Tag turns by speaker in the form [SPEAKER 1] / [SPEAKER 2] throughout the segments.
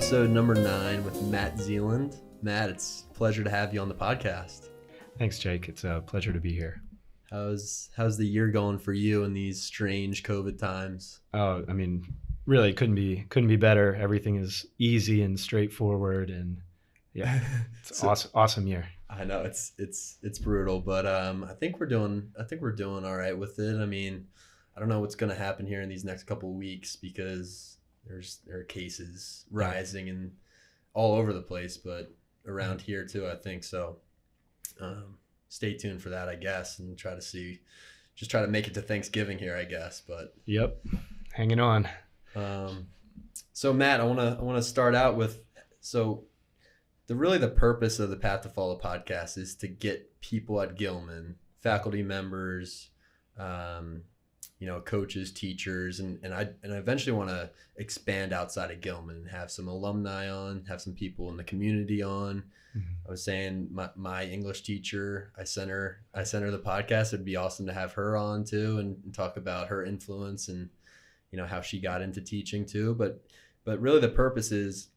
[SPEAKER 1] episode number 9 with Matt Zealand. Matt, it's a pleasure to have you on the podcast.
[SPEAKER 2] Thanks, Jake. It's a pleasure to be here.
[SPEAKER 1] How's the year going for you in these strange COVID times?
[SPEAKER 2] Oh, I mean, really couldn't be better. Everything is easy and straightforward, and yeah, it's awesome year.
[SPEAKER 1] I know it's brutal, but I think we're doing all right with it. I mean, I don't know what's going to happen here in these next couple of weeks because there are cases rising and all over the place, but around here too, I think so. Stay tuned for that, I guess, and try to make it to Thanksgiving here, I guess. But
[SPEAKER 2] yep, hanging on.
[SPEAKER 1] So Matt, I want to start out with the purpose of the Path to Follow podcast is to get people at Gilman, faculty members, coaches, teachers, and I eventually want to expand outside of Gilman and have some alumni on, have some people in the community on. Mm-hmm. I was saying my English teacher, I sent her the podcast. It'd be awesome to have her on too and talk about her influence and how she got into teaching too. But really the purpose is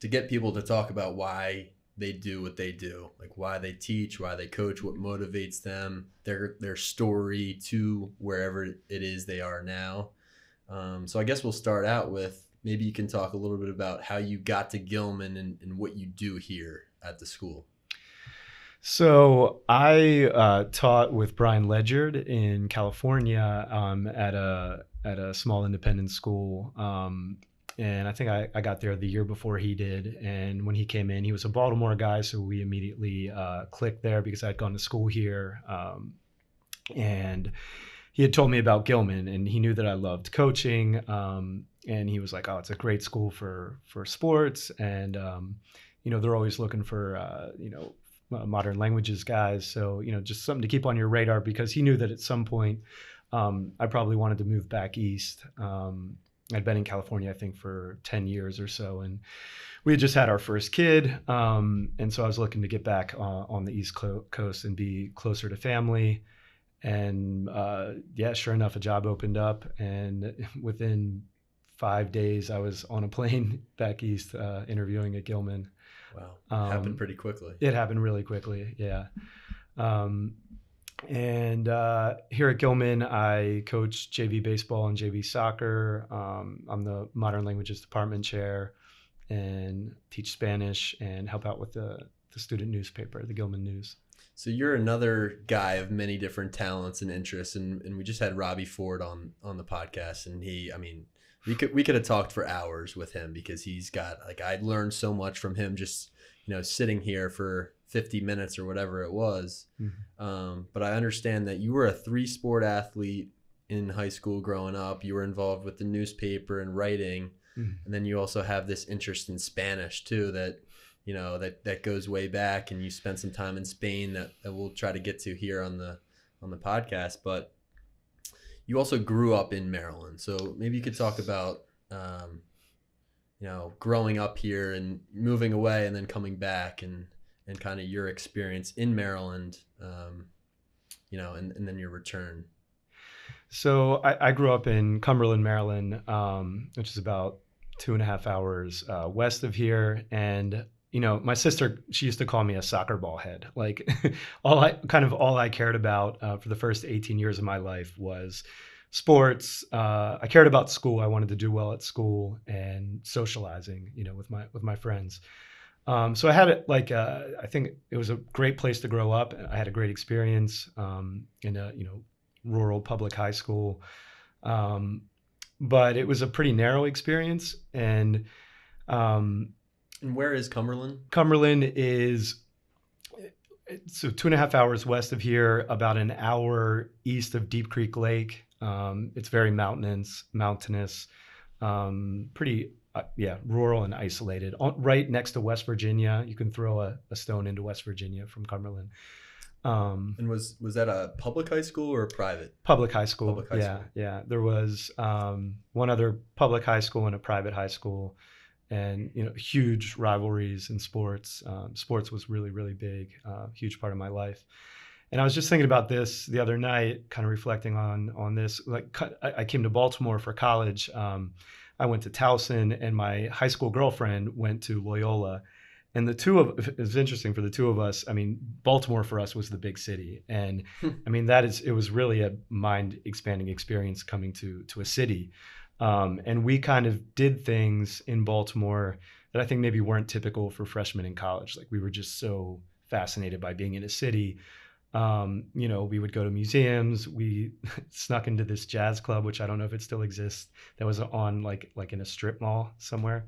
[SPEAKER 1] to get people to talk about why they do what they do, like why they teach, why they coach, what motivates them, their story to wherever it is they are now. So I guess we'll start out with maybe you can talk a little bit about how you got to Gilman and what you do here at the school.
[SPEAKER 2] So I taught with Brian Ledyard in California at a small independent school. And I think I got there the year before he did. And when he came in, he was a Baltimore guy. So we immediately clicked there because I'd gone to school here. And he had told me about Gilman and he knew that I loved coaching. And he was like, oh, it's a great school for sports. And, they're always looking for, modern languages guys. So, just something to keep on your radar because he knew that at some point I probably wanted to move back east. I'd been in California, I think, for 10 years or so. And we had just had our first kid. And so I was looking to get back on the East Coast and be closer to family. And sure enough, a job opened up. And within 5 days, I was on a plane back east interviewing at Gilman.
[SPEAKER 1] Wow. It happened pretty quickly.
[SPEAKER 2] It happened really quickly, yeah. And here at Gilman, I coach JV baseball and JV soccer. I'm the Modern Languages Department chair and teach Spanish and help out with the student newspaper, the Gilman News.
[SPEAKER 1] So you're another guy of many different talents and interests, and we just had Robbie Ford on the podcast, and we could have talked for hours with him because he's got I learned so much from him just sitting here for 50 minutes or whatever it was. Mm-hmm. But I understand that you were a 3-sport athlete in high school growing up. You were involved with the newspaper and writing. Mm-hmm. And then you also have this interest in Spanish too, that goes way back, and you spent some time in Spain that we'll try to get to here on the podcast. But you also grew up in Maryland. So maybe you could talk about, growing up here and moving away and then coming back and kind of your experience in Maryland, and then your return.
[SPEAKER 2] So I grew up in Cumberland, Maryland, which is about 2.5 hours west of here. And, my sister, she used to call me a soccer ball head. Like all I cared about for the first 18 years of my life was sports. I cared about school. I wanted to do well at school and socializing, with my friends. So I had it I think it was a great place to grow up. I had a great experience in a rural public high school, but it was a pretty narrow experience. And
[SPEAKER 1] where is Cumberland?
[SPEAKER 2] Cumberland is so 2.5 hours west of here, about an hour east of Deep Creek Lake. It's very mountainous, pretty. Rural and isolated, right next to West Virginia. You can throw a stone into West Virginia from Cumberland.
[SPEAKER 1] And was that a public high school or a private?
[SPEAKER 2] Public high school. Yeah. There was one other public high school and a private high school, and huge rivalries in sports. Sports was really, really big, huge part of my life. And I was just thinking about this the other night, kind of reflecting on this. I came to Baltimore for college. I went to Towson, and my high school girlfriend went to Loyola. And it was interesting for the two of us. I mean, Baltimore for us was the big city. And I mean, it was really a mind expanding experience coming to a city. And we kind of did things in Baltimore that I think maybe weren't typical for freshmen in college. Like, we were just so fascinated by being in a city. We would go to museums. We snuck into this jazz club, which I don't know if it still exists, that was on like in a strip mall somewhere.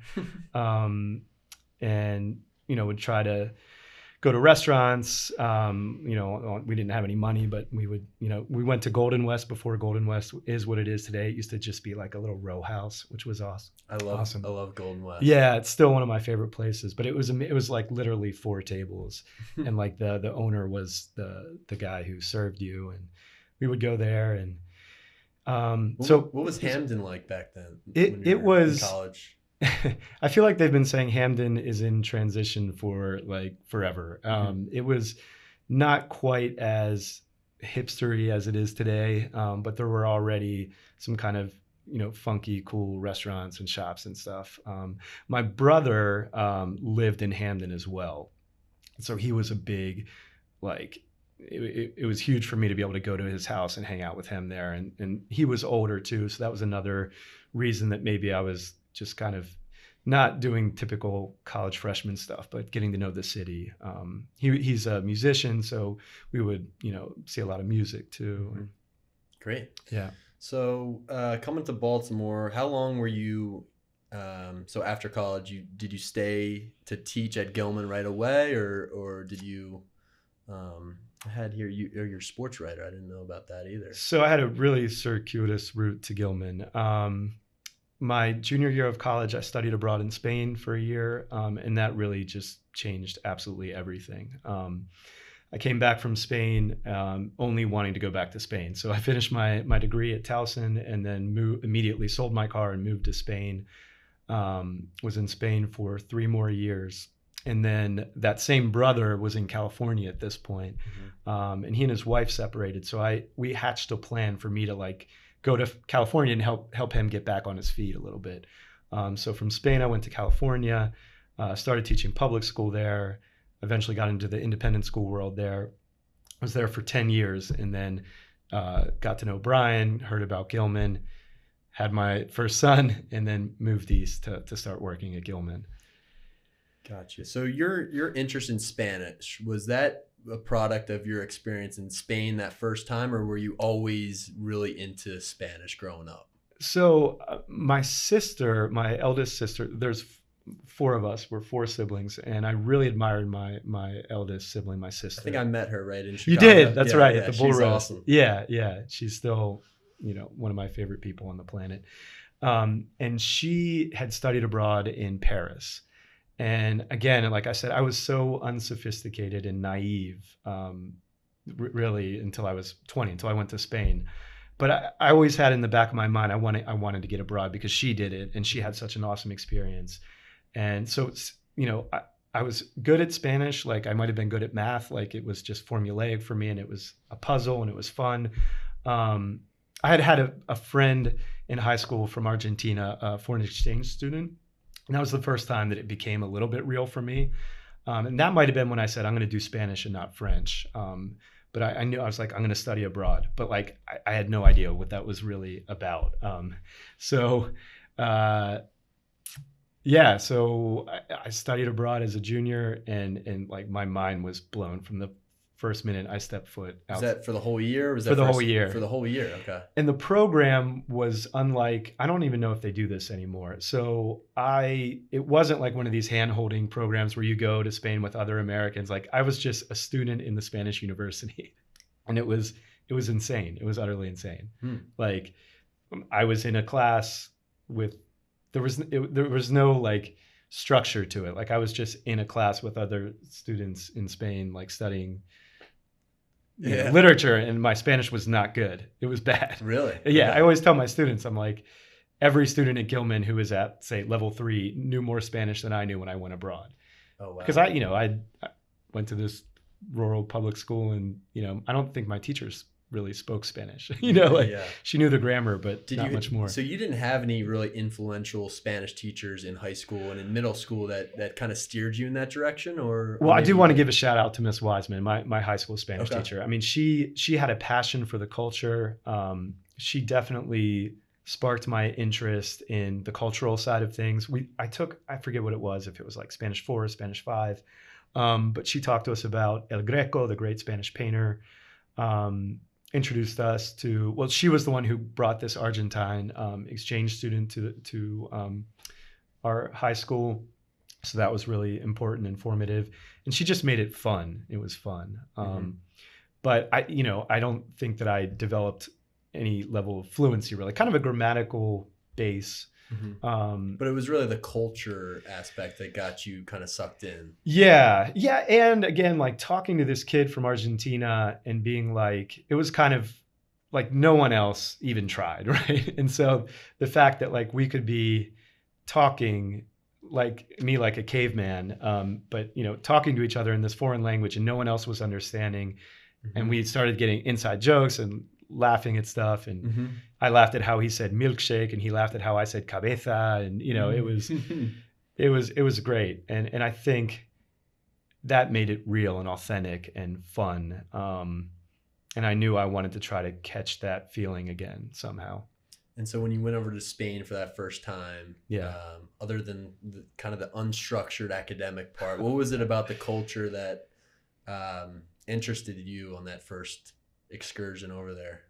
[SPEAKER 2] And would try to go to restaurants. We didn't have any money, but we went to Golden West before Golden West is what it is today. It used to just be like a little row house, which was awesome.
[SPEAKER 1] I love Golden West.
[SPEAKER 2] Yeah, it's still one of my favorite places, but it was like literally 4 tables. And like the owner was the guy who served you, and we would go there. And
[SPEAKER 1] what was Hamden like back then?
[SPEAKER 2] It was
[SPEAKER 1] in college.
[SPEAKER 2] I feel like they've been saying Hamden is in transition for like forever. It was not quite as hipstery as it is today, but there were already some kind of funky, cool restaurants and shops and stuff. My brother lived in Hamden as well, so he was a big it was huge for me to be able to go to his house and hang out with him there, and he was older too, so that was another reason that maybe I was just kind of not doing typical college freshman stuff, but getting to know the city. He's a musician, so we would, see a lot of music too.
[SPEAKER 1] Mm-hmm. Great.
[SPEAKER 2] Yeah.
[SPEAKER 1] So coming to Baltimore, how long were you, so after college, did you stay to teach at Gilman right away, or did you, I had here, you're your sports writer. I didn't know about that either.
[SPEAKER 2] So I had a really circuitous route to Gilman. My junior year of college, I studied abroad in Spain for a year, and that really just changed absolutely everything. I came back from Spain only wanting to go back to Spain. So I finished my degree at Towson, and then immediately sold my car and moved to Spain. Was in Spain for 3 more years. And then that same brother was in California at this point. Mm-hmm. And he and his wife separated. So we hatched a plan for me to go to California and help him get back on his feet a little bit. So from Spain, I went to California, started teaching public school there, eventually got into the independent school world there. I was there for 10 years, and then got to know Brian, heard about Gilman, had my first son, and then moved east to start working at Gilman.
[SPEAKER 1] Gotcha. So your interest in Spanish, was that a product of your experience in Spain that first time, or were you always really into Spanish growing up?
[SPEAKER 2] So my eldest sister, there's 4 of us, we're 4 siblings, and I really admired my eldest sibling, my sister.
[SPEAKER 1] I think I met her right in Chicago.
[SPEAKER 2] You did, that's right, at the Bull
[SPEAKER 1] Roast.
[SPEAKER 2] Awesome. Yeah, she's still, one of my favorite people on the planet. And she had studied abroad in Paris. And again, like I said, I was so unsophisticated and naive, really, until I was 20, until I went to Spain. But I always had in the back of my mind, I wanted to get abroad because she did it, and she had such an awesome experience. And so, I was good at Spanish. Like, I might have been good at math. Like, it was just formulaic for me, and it was a puzzle, and it was fun. I had a friend in high school from Argentina, a foreign exchange student. And that was the first time that it became a little bit real for me. And that might have been when I said, I'm going to do Spanish and not French. But I knew, I was like, I'm going to study abroad. But I had no idea what that was really about. So I studied abroad as a junior, and my mind was blown from the first minute I stepped foot out.
[SPEAKER 1] Was that for the whole year? Or was
[SPEAKER 2] for the whole year?
[SPEAKER 1] For the whole year, okay.
[SPEAKER 2] And the program was unlike, I don't even know if they do this anymore. So it wasn't like one of these hand-holding programs where you go to Spain with other Americans. Like, I was just a student in the Spanish university, and it was insane. It was utterly insane. Like, I was in a class with, there was no structure to it. Like, I was just in a class with other students in Spain, studying literature, and my Spanish was not good. It was bad.
[SPEAKER 1] Really?
[SPEAKER 2] Yeah. I always tell my students, I'm like, every student at Gilman who is at, say, level 3 knew more Spanish than I knew when I went abroad.
[SPEAKER 1] Oh, wow.
[SPEAKER 2] Because I went to this rural public school, and I don't think my teachers really spoke Spanish. Like
[SPEAKER 1] Yeah.
[SPEAKER 2] she knew the grammar, but
[SPEAKER 1] Did
[SPEAKER 2] not
[SPEAKER 1] you,
[SPEAKER 2] much more.
[SPEAKER 1] so you didn't have any really influential Spanish teachers in high school and in middle school that kind of steered you in that direction, or
[SPEAKER 2] Well, I
[SPEAKER 1] maybe
[SPEAKER 2] do
[SPEAKER 1] you
[SPEAKER 2] want to
[SPEAKER 1] did?
[SPEAKER 2] give a shout out to Miss Wiseman, my high school Spanish
[SPEAKER 1] Okay.
[SPEAKER 2] teacher. I mean, she had a passion for the culture. She definitely sparked my interest in the cultural side of things. I forget what it was, if it was like Spanish 4 or Spanish 5, but she talked to us about El Greco, the great Spanish painter. Introduced us to, well, she was the one who brought this Argentine exchange student to our high school. So that was really important and formative. And she just made it fun. It was fun. But I don't think that I developed any level of fluency, really, kind of a grammatical base.
[SPEAKER 1] But it was really the culture aspect that got you kind of sucked in.
[SPEAKER 2] Yeah. And again, like talking to this kid from Argentina and being like, it was kind of like no one else even tried, right? And so the fact that like we could be talking like me, like a caveman, but talking to each other in this foreign language and no one else was understanding. And we started getting inside jokes and laughing at stuff. And I laughed at how he said milkshake and he laughed at how I said cabeza. And, it was great. And I think that made it real and authentic and fun. And I knew I wanted to try to catch that feeling again somehow.
[SPEAKER 1] And so when you went over to Spain for that first time, other than the kind of the unstructured academic part, what was it about the culture that interested you on that first excursion over there?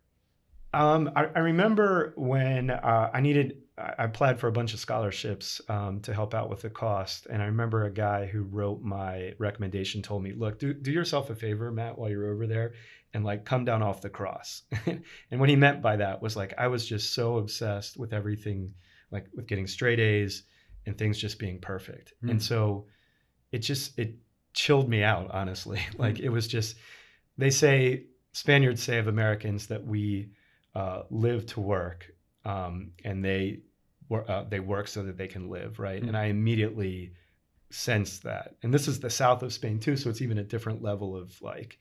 [SPEAKER 2] I remember when I applied for a bunch of scholarships to help out with the cost. And I remember a guy who wrote my recommendation told me, look, do yourself a favor, Matt, while you're over there and like come down off the cross. And what he meant by that was like, I was just so obsessed with everything, like with getting straight A's and things just being perfect. And so it chilled me out, honestly. Like it was just, Spaniards say of Americans that we live to work, and they work so that they can live, right? And I immediately sensed that. And this is the south of Spain too, so it's even a different level of like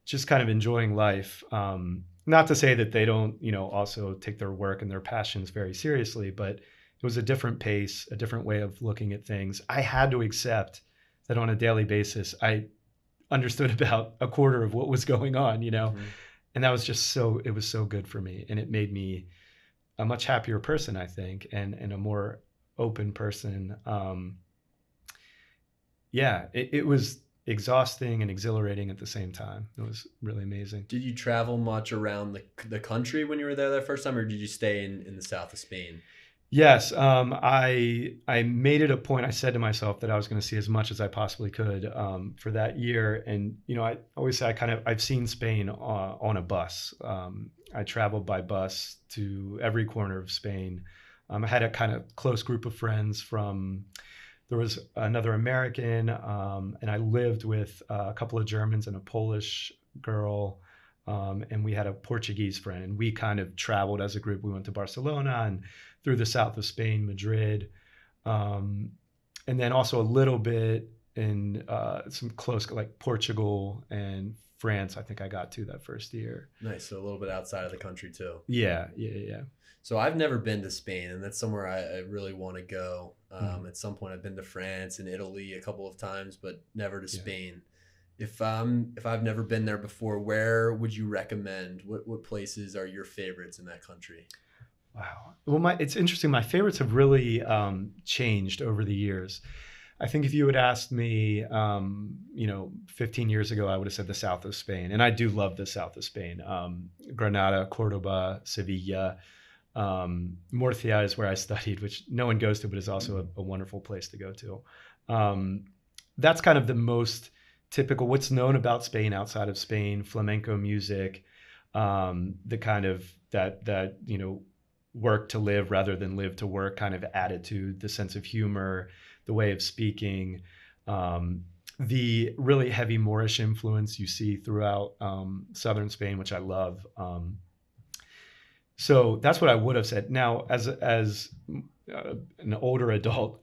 [SPEAKER 2] just kind of enjoying life. Not to say that they don't, also take their work and their passions very seriously, but it was a different pace, a different way of looking at things. I had to accept that on a daily basis, I understood about a quarter of what was going on, and that was just it was so good for me. And it made me a much happier person, I think, and a more open person. It was exhausting and exhilarating at the same time. It was really amazing.
[SPEAKER 1] Did you travel much around the country when you were there that first time, or did you stay in the south of Spain?
[SPEAKER 2] Yes, I made it a point. I said to myself that I was going to see as much as I possibly could for that year. And I always say I've seen Spain on a bus. I traveled by bus to every corner of Spain. I had a kind of close group of friends there was another American, and I lived with a couple of Germans and a Polish girl. And we had a Portuguese friend, and we kind of traveled as a group. We went to Barcelona and through the south of Spain, Madrid, and then also a little bit in some close, like Portugal and France. I think I got to that first year.
[SPEAKER 1] Nice. So a little bit outside of the country too.
[SPEAKER 2] Yeah.
[SPEAKER 1] So I've never been to Spain, and that's somewhere I really want to go. At some point, I've been to France and Italy a couple of times, but never to Spain. If I've never been there before, where would you recommend? What places are your favorites in that country?
[SPEAKER 2] Wow. Well, it's interesting. My favorites have really changed over the years. I think if you had asked me, 15 years ago, I would have said the south of Spain, and I do love the south of Spain. Granada, Cordoba, Sevilla. Murcia is where I studied, which no one goes to, but is also a wonderful place to go to. That's kind of the most typical, what's known about Spain outside of Spain: flamenco music, the kind of that work to live rather than live to work kind of attitude, the sense of humor, the way of speaking, the really heavy Moorish influence you see throughout southern Spain, which I love. So that's what I would have said. Now, as an older adult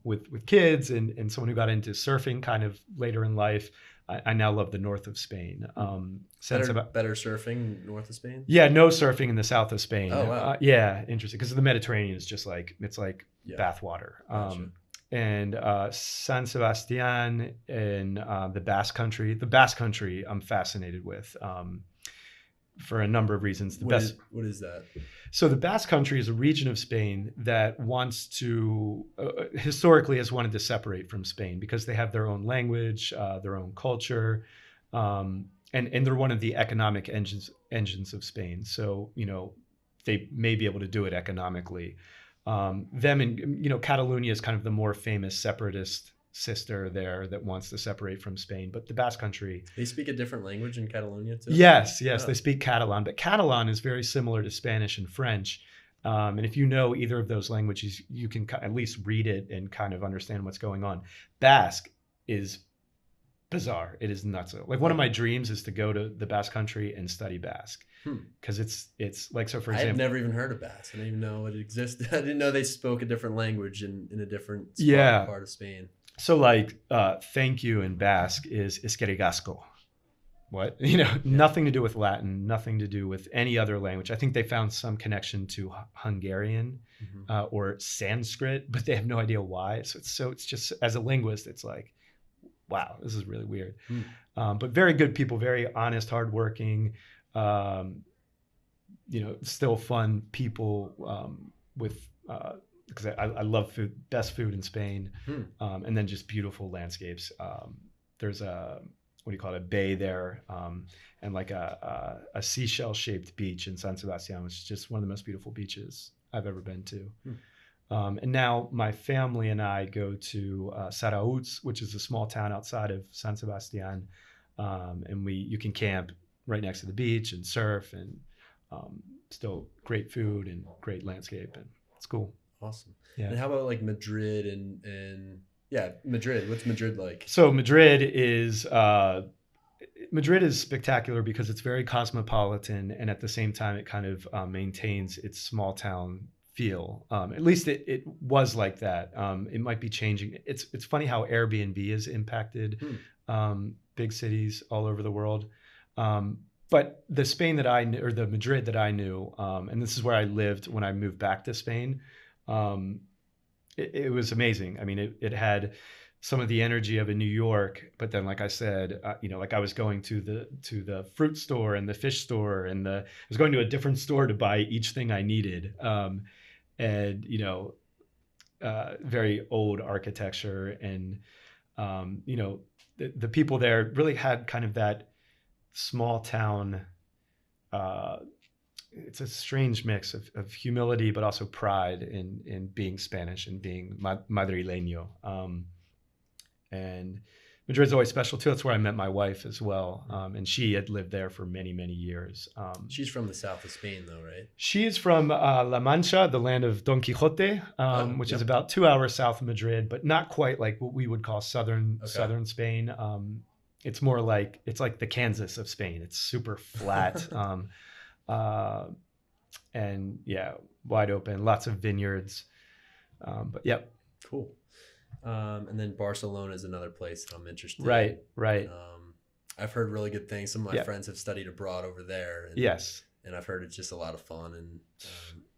[SPEAKER 2] with kids and someone who got into surfing kind of later in life, I now love the north of Spain.
[SPEAKER 1] Better surfing north of Spain?
[SPEAKER 2] Yeah, no surfing in the south of Spain.
[SPEAKER 1] Oh, wow.
[SPEAKER 2] Yeah, interesting. Because the Mediterranean is just like, it's like bathwater.
[SPEAKER 1] Gotcha.
[SPEAKER 2] And San Sebastian in the Basque Country. The Basque Country I'm fascinated with for a number of reasons.
[SPEAKER 1] What is that?
[SPEAKER 2] So the Basque Country is a region of Spain that wants to, historically has wanted to separate from Spain because they have their own language, their own culture, and they're one of the economic engines of Spain. So, they may be able to do it economically. Them and, Catalonia is kind of the more famous separatist sister there that wants to separate from Spain. But the Basque Country...
[SPEAKER 1] They speak a different language in Catalonia too?
[SPEAKER 2] Yes, they speak Catalan. But Catalan is very similar to Spanish and French. And if you know either of those languages, you can at least read it and kind of understand what's going on. Basque is bizarre. It is nuts. Like one of my dreams is to go to the Basque Country and study Basque. Because it's like, so for example... I've
[SPEAKER 1] never even heard of Basque. I didn't even know it existed. I didn't know they spoke a different language in a different part of Spain.
[SPEAKER 2] So like, thank you in Basque is eskerrik asko. What? Nothing to do with Latin, nothing to do with any other language. I think they found some connection to Hungarian or Sanskrit, but they have no idea why. So it's just, as a linguist, it's like, wow, this is really weird. But very good people, very honest, hardworking, still fun people with... because I love food, best food in Spain, and then just beautiful landscapes. There's a bay there, and like a seashell-shaped beach in San Sebastian, which is just one of the most beautiful beaches I've ever been to. And now my family and I go to Sarautz, which is a small town outside of San Sebastian, and you can camp right next to the beach and surf, and still great food and great landscape, and it's cool.
[SPEAKER 1] Awesome. Yeah. And how about like Madrid and Madrid? What's Madrid like?
[SPEAKER 2] So Madrid is spectacular because it's very cosmopolitan, and at the same time it kind of maintains its small town feel. At least it was like that. It might be changing. It's funny how Airbnb has impacted big cities all over the world. But the Spain that I knew, or the Madrid that I knew, and this is where I lived when I moved back to Spain. It was amazing. I mean, it had some of the energy of a New York, but then, like I said, like I was going to the fruit store and the fish store, and I was going to a different store to buy each thing I needed. And very old architecture, and the people there really had kind of that small town. It's a strange mix of humility, but also pride in being Spanish and being madrileño. And Madrid's always special too. That's where I met my wife as well. And she had lived there for many, many years.
[SPEAKER 1] She's from the south of Spain though, right?
[SPEAKER 2] She is from La Mancha, the land of Don Quixote, which is about 2 hours south of Madrid, but not quite like what we would call southern Spain. It's more like, it's like the Kansas of Spain. It's super flat. And wide open, lots of vineyards. But yep.
[SPEAKER 1] Cool. And then Barcelona is another place that I'm interested in.
[SPEAKER 2] Right.
[SPEAKER 1] I've heard really good things. Some of my friends have studied abroad over there. And,
[SPEAKER 2] yes.
[SPEAKER 1] And I've heard it's just a lot of fun and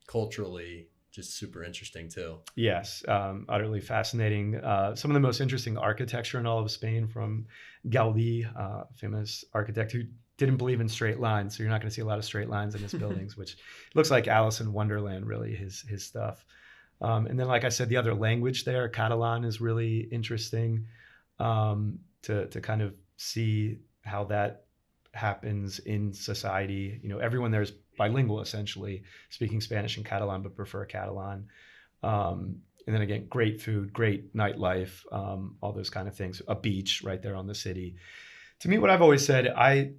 [SPEAKER 1] culturally just super interesting too.
[SPEAKER 2] Yes. Utterly fascinating. Some of the most interesting architecture in all of Spain, from Gaudí, famous architect who didn't believe in straight lines. So you're not going to see a lot of straight lines in his buildings, which looks like Alice in Wonderland, really, his stuff. And then, like I said, the other language there, Catalan, is really interesting to kind of see how that happens in society. Everyone there is bilingual, essentially, speaking Spanish and Catalan, but prefer Catalan. And then again, great food, great nightlife, all those kind of things. A beach right there on the city. To me, what I've always said, I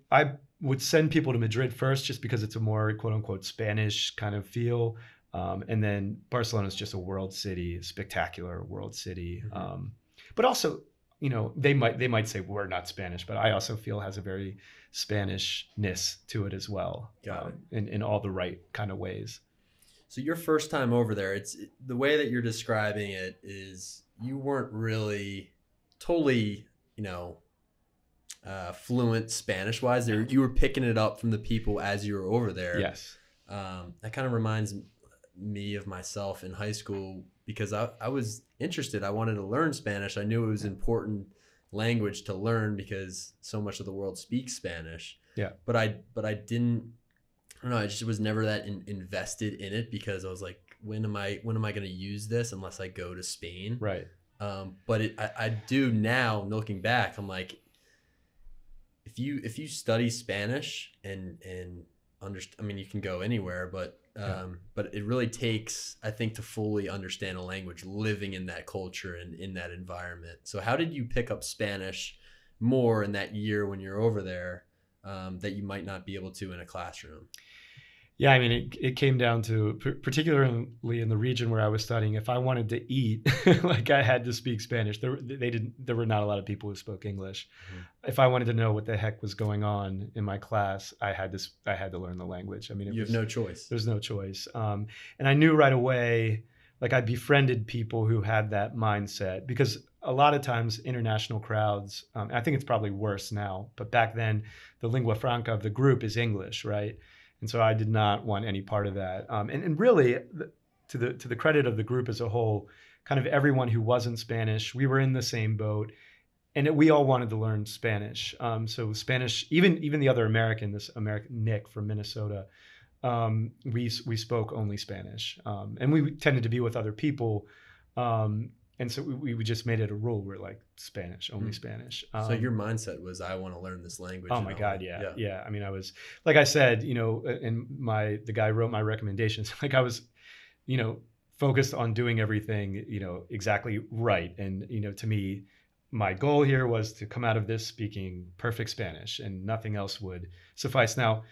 [SPEAKER 2] would send people to Madrid first, just because it's a more quote unquote Spanish kind of feel. And then Barcelona is just a world city, a spectacular world city. But also, they might say we're not Spanish, but I also feel has a very Spanishness to it as well.
[SPEAKER 1] Got it.
[SPEAKER 2] In all the right kind of ways.
[SPEAKER 1] So your first time over there, the way that you're describing it is you weren't really totally, fluent Spanish wise. You were picking it up from the people as you were over there.
[SPEAKER 2] Yes.
[SPEAKER 1] That kind of reminds me of myself in high school because I was interested. I wanted to learn Spanish. I knew it was important language to learn because so much of the world speaks Spanish.
[SPEAKER 2] Yeah.
[SPEAKER 1] But I didn't. I don't know. I just was never that invested in it because I was like, when am I going to use this unless I go to Spain?
[SPEAKER 2] Right.
[SPEAKER 1] But I do now, looking back, I'm like, if you study Spanish and understand, I mean, you can go anywhere, but it really takes, I think, to fully understand a language, living in that culture and in that environment. So how did you pick up Spanish more in that year when you're over there that you might not be able to in a classroom?
[SPEAKER 2] Yeah, I mean, it came down to, particularly in the region where I was studying, if I wanted to eat, like I had to speak Spanish. There were not a lot of people who spoke English. Mm-hmm. If I wanted to know what the heck was going on in my class, I had to learn the language. I mean,
[SPEAKER 1] you have no choice.
[SPEAKER 2] There's no choice. And I knew right away, like I befriended people who had that mindset because a lot of times international crowds, I think it's probably worse now, but back then the lingua franca of the group is English, right? And so I did not want any part of that. And really, to the credit of the group as a whole, kind of everyone who wasn't Spanish, we were in the same boat, and we all wanted to learn Spanish. So Spanish, even the other American, this American Nick from Minnesota, we spoke only Spanish, and we tended to be with other people. And so we just made it a rule. We're like Spanish, only Spanish.
[SPEAKER 1] So your mindset was, I want to learn this language.
[SPEAKER 2] Oh my God, yeah. I mean, I was, like I said, and the guy wrote my recommendations. Like I was, focused on doing everything, exactly right. And to me, my goal here was to come out of this speaking perfect Spanish, and nothing else would suffice. Now,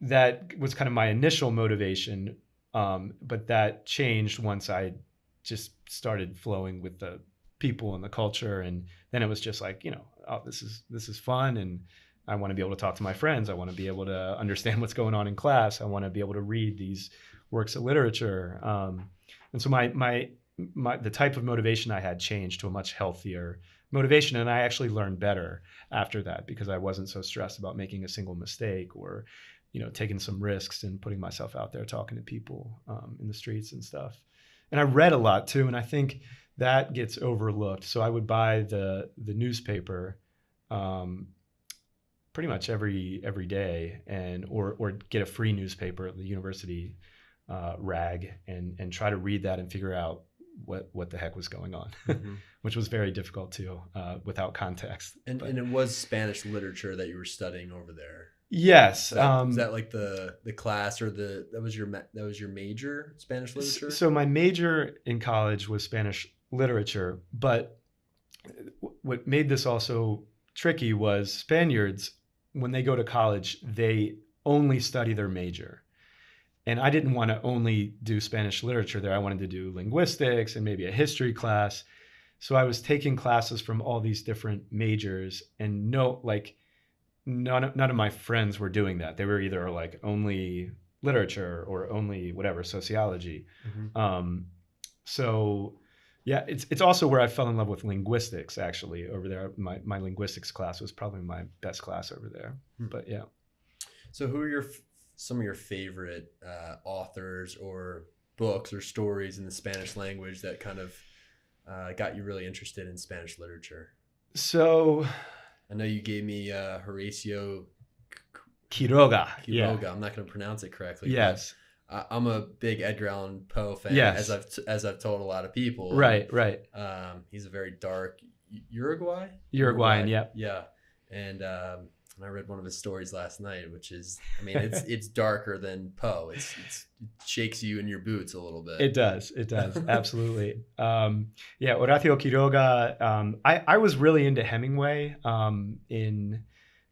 [SPEAKER 2] that was kind of my initial motivation, but that changed once I just started flowing with the people and the culture, and then it was just like, oh, this is fun, and I want to be able to talk to my friends. I want to be able to understand what's going on in class. I want to be able to read these works of literature, and so the type of motivation I had changed to a much healthier motivation, and I actually learned better after that because I wasn't so stressed about making a single mistake or taking some risks and putting myself out there talking to people in the streets and stuff. And I read a lot too, and I think that gets overlooked. So I would buy the newspaper pretty much every day, or get a free newspaper at the university rag and try to read that and figure out what the heck was going on, which was very difficult too without context.
[SPEAKER 1] And it was Spanish literature that you were studying over there.
[SPEAKER 2] Yes.
[SPEAKER 1] Is that like the class or that was your major, Spanish literature?
[SPEAKER 2] So my major in college was Spanish literature, but what made this also tricky was Spaniards, when they go to college, they only study their major. And I didn't want to only do Spanish literature there. I wanted to do linguistics and maybe a history class. So I was taking classes from all these different majors, and none of my friends were doing that. They were either like only literature or only whatever, sociology. So yeah, it's also where I fell in love with linguistics actually over there. My linguistics class was probably my best class over there. But yeah.
[SPEAKER 1] So who are some of your favorite authors or books or stories in the Spanish language that kind of got you really interested in Spanish literature?
[SPEAKER 2] So
[SPEAKER 1] I know you gave me Horatio
[SPEAKER 2] Quiroga.
[SPEAKER 1] Yeah. I'm not going to pronounce it correctly.
[SPEAKER 2] Yes.
[SPEAKER 1] I'm a big Edgar Allan Poe fan,
[SPEAKER 2] yes.
[SPEAKER 1] as I've told a lot of people.
[SPEAKER 2] Right.
[SPEAKER 1] He's a very dark Uruguayan.
[SPEAKER 2] Yeah.
[SPEAKER 1] Yeah. And I read one of his stories last night, which is, I mean, it's darker than Poe. It shakes you in your boots a little bit.
[SPEAKER 2] It does. Absolutely. Horatio Quiroga. I was really into Hemingway in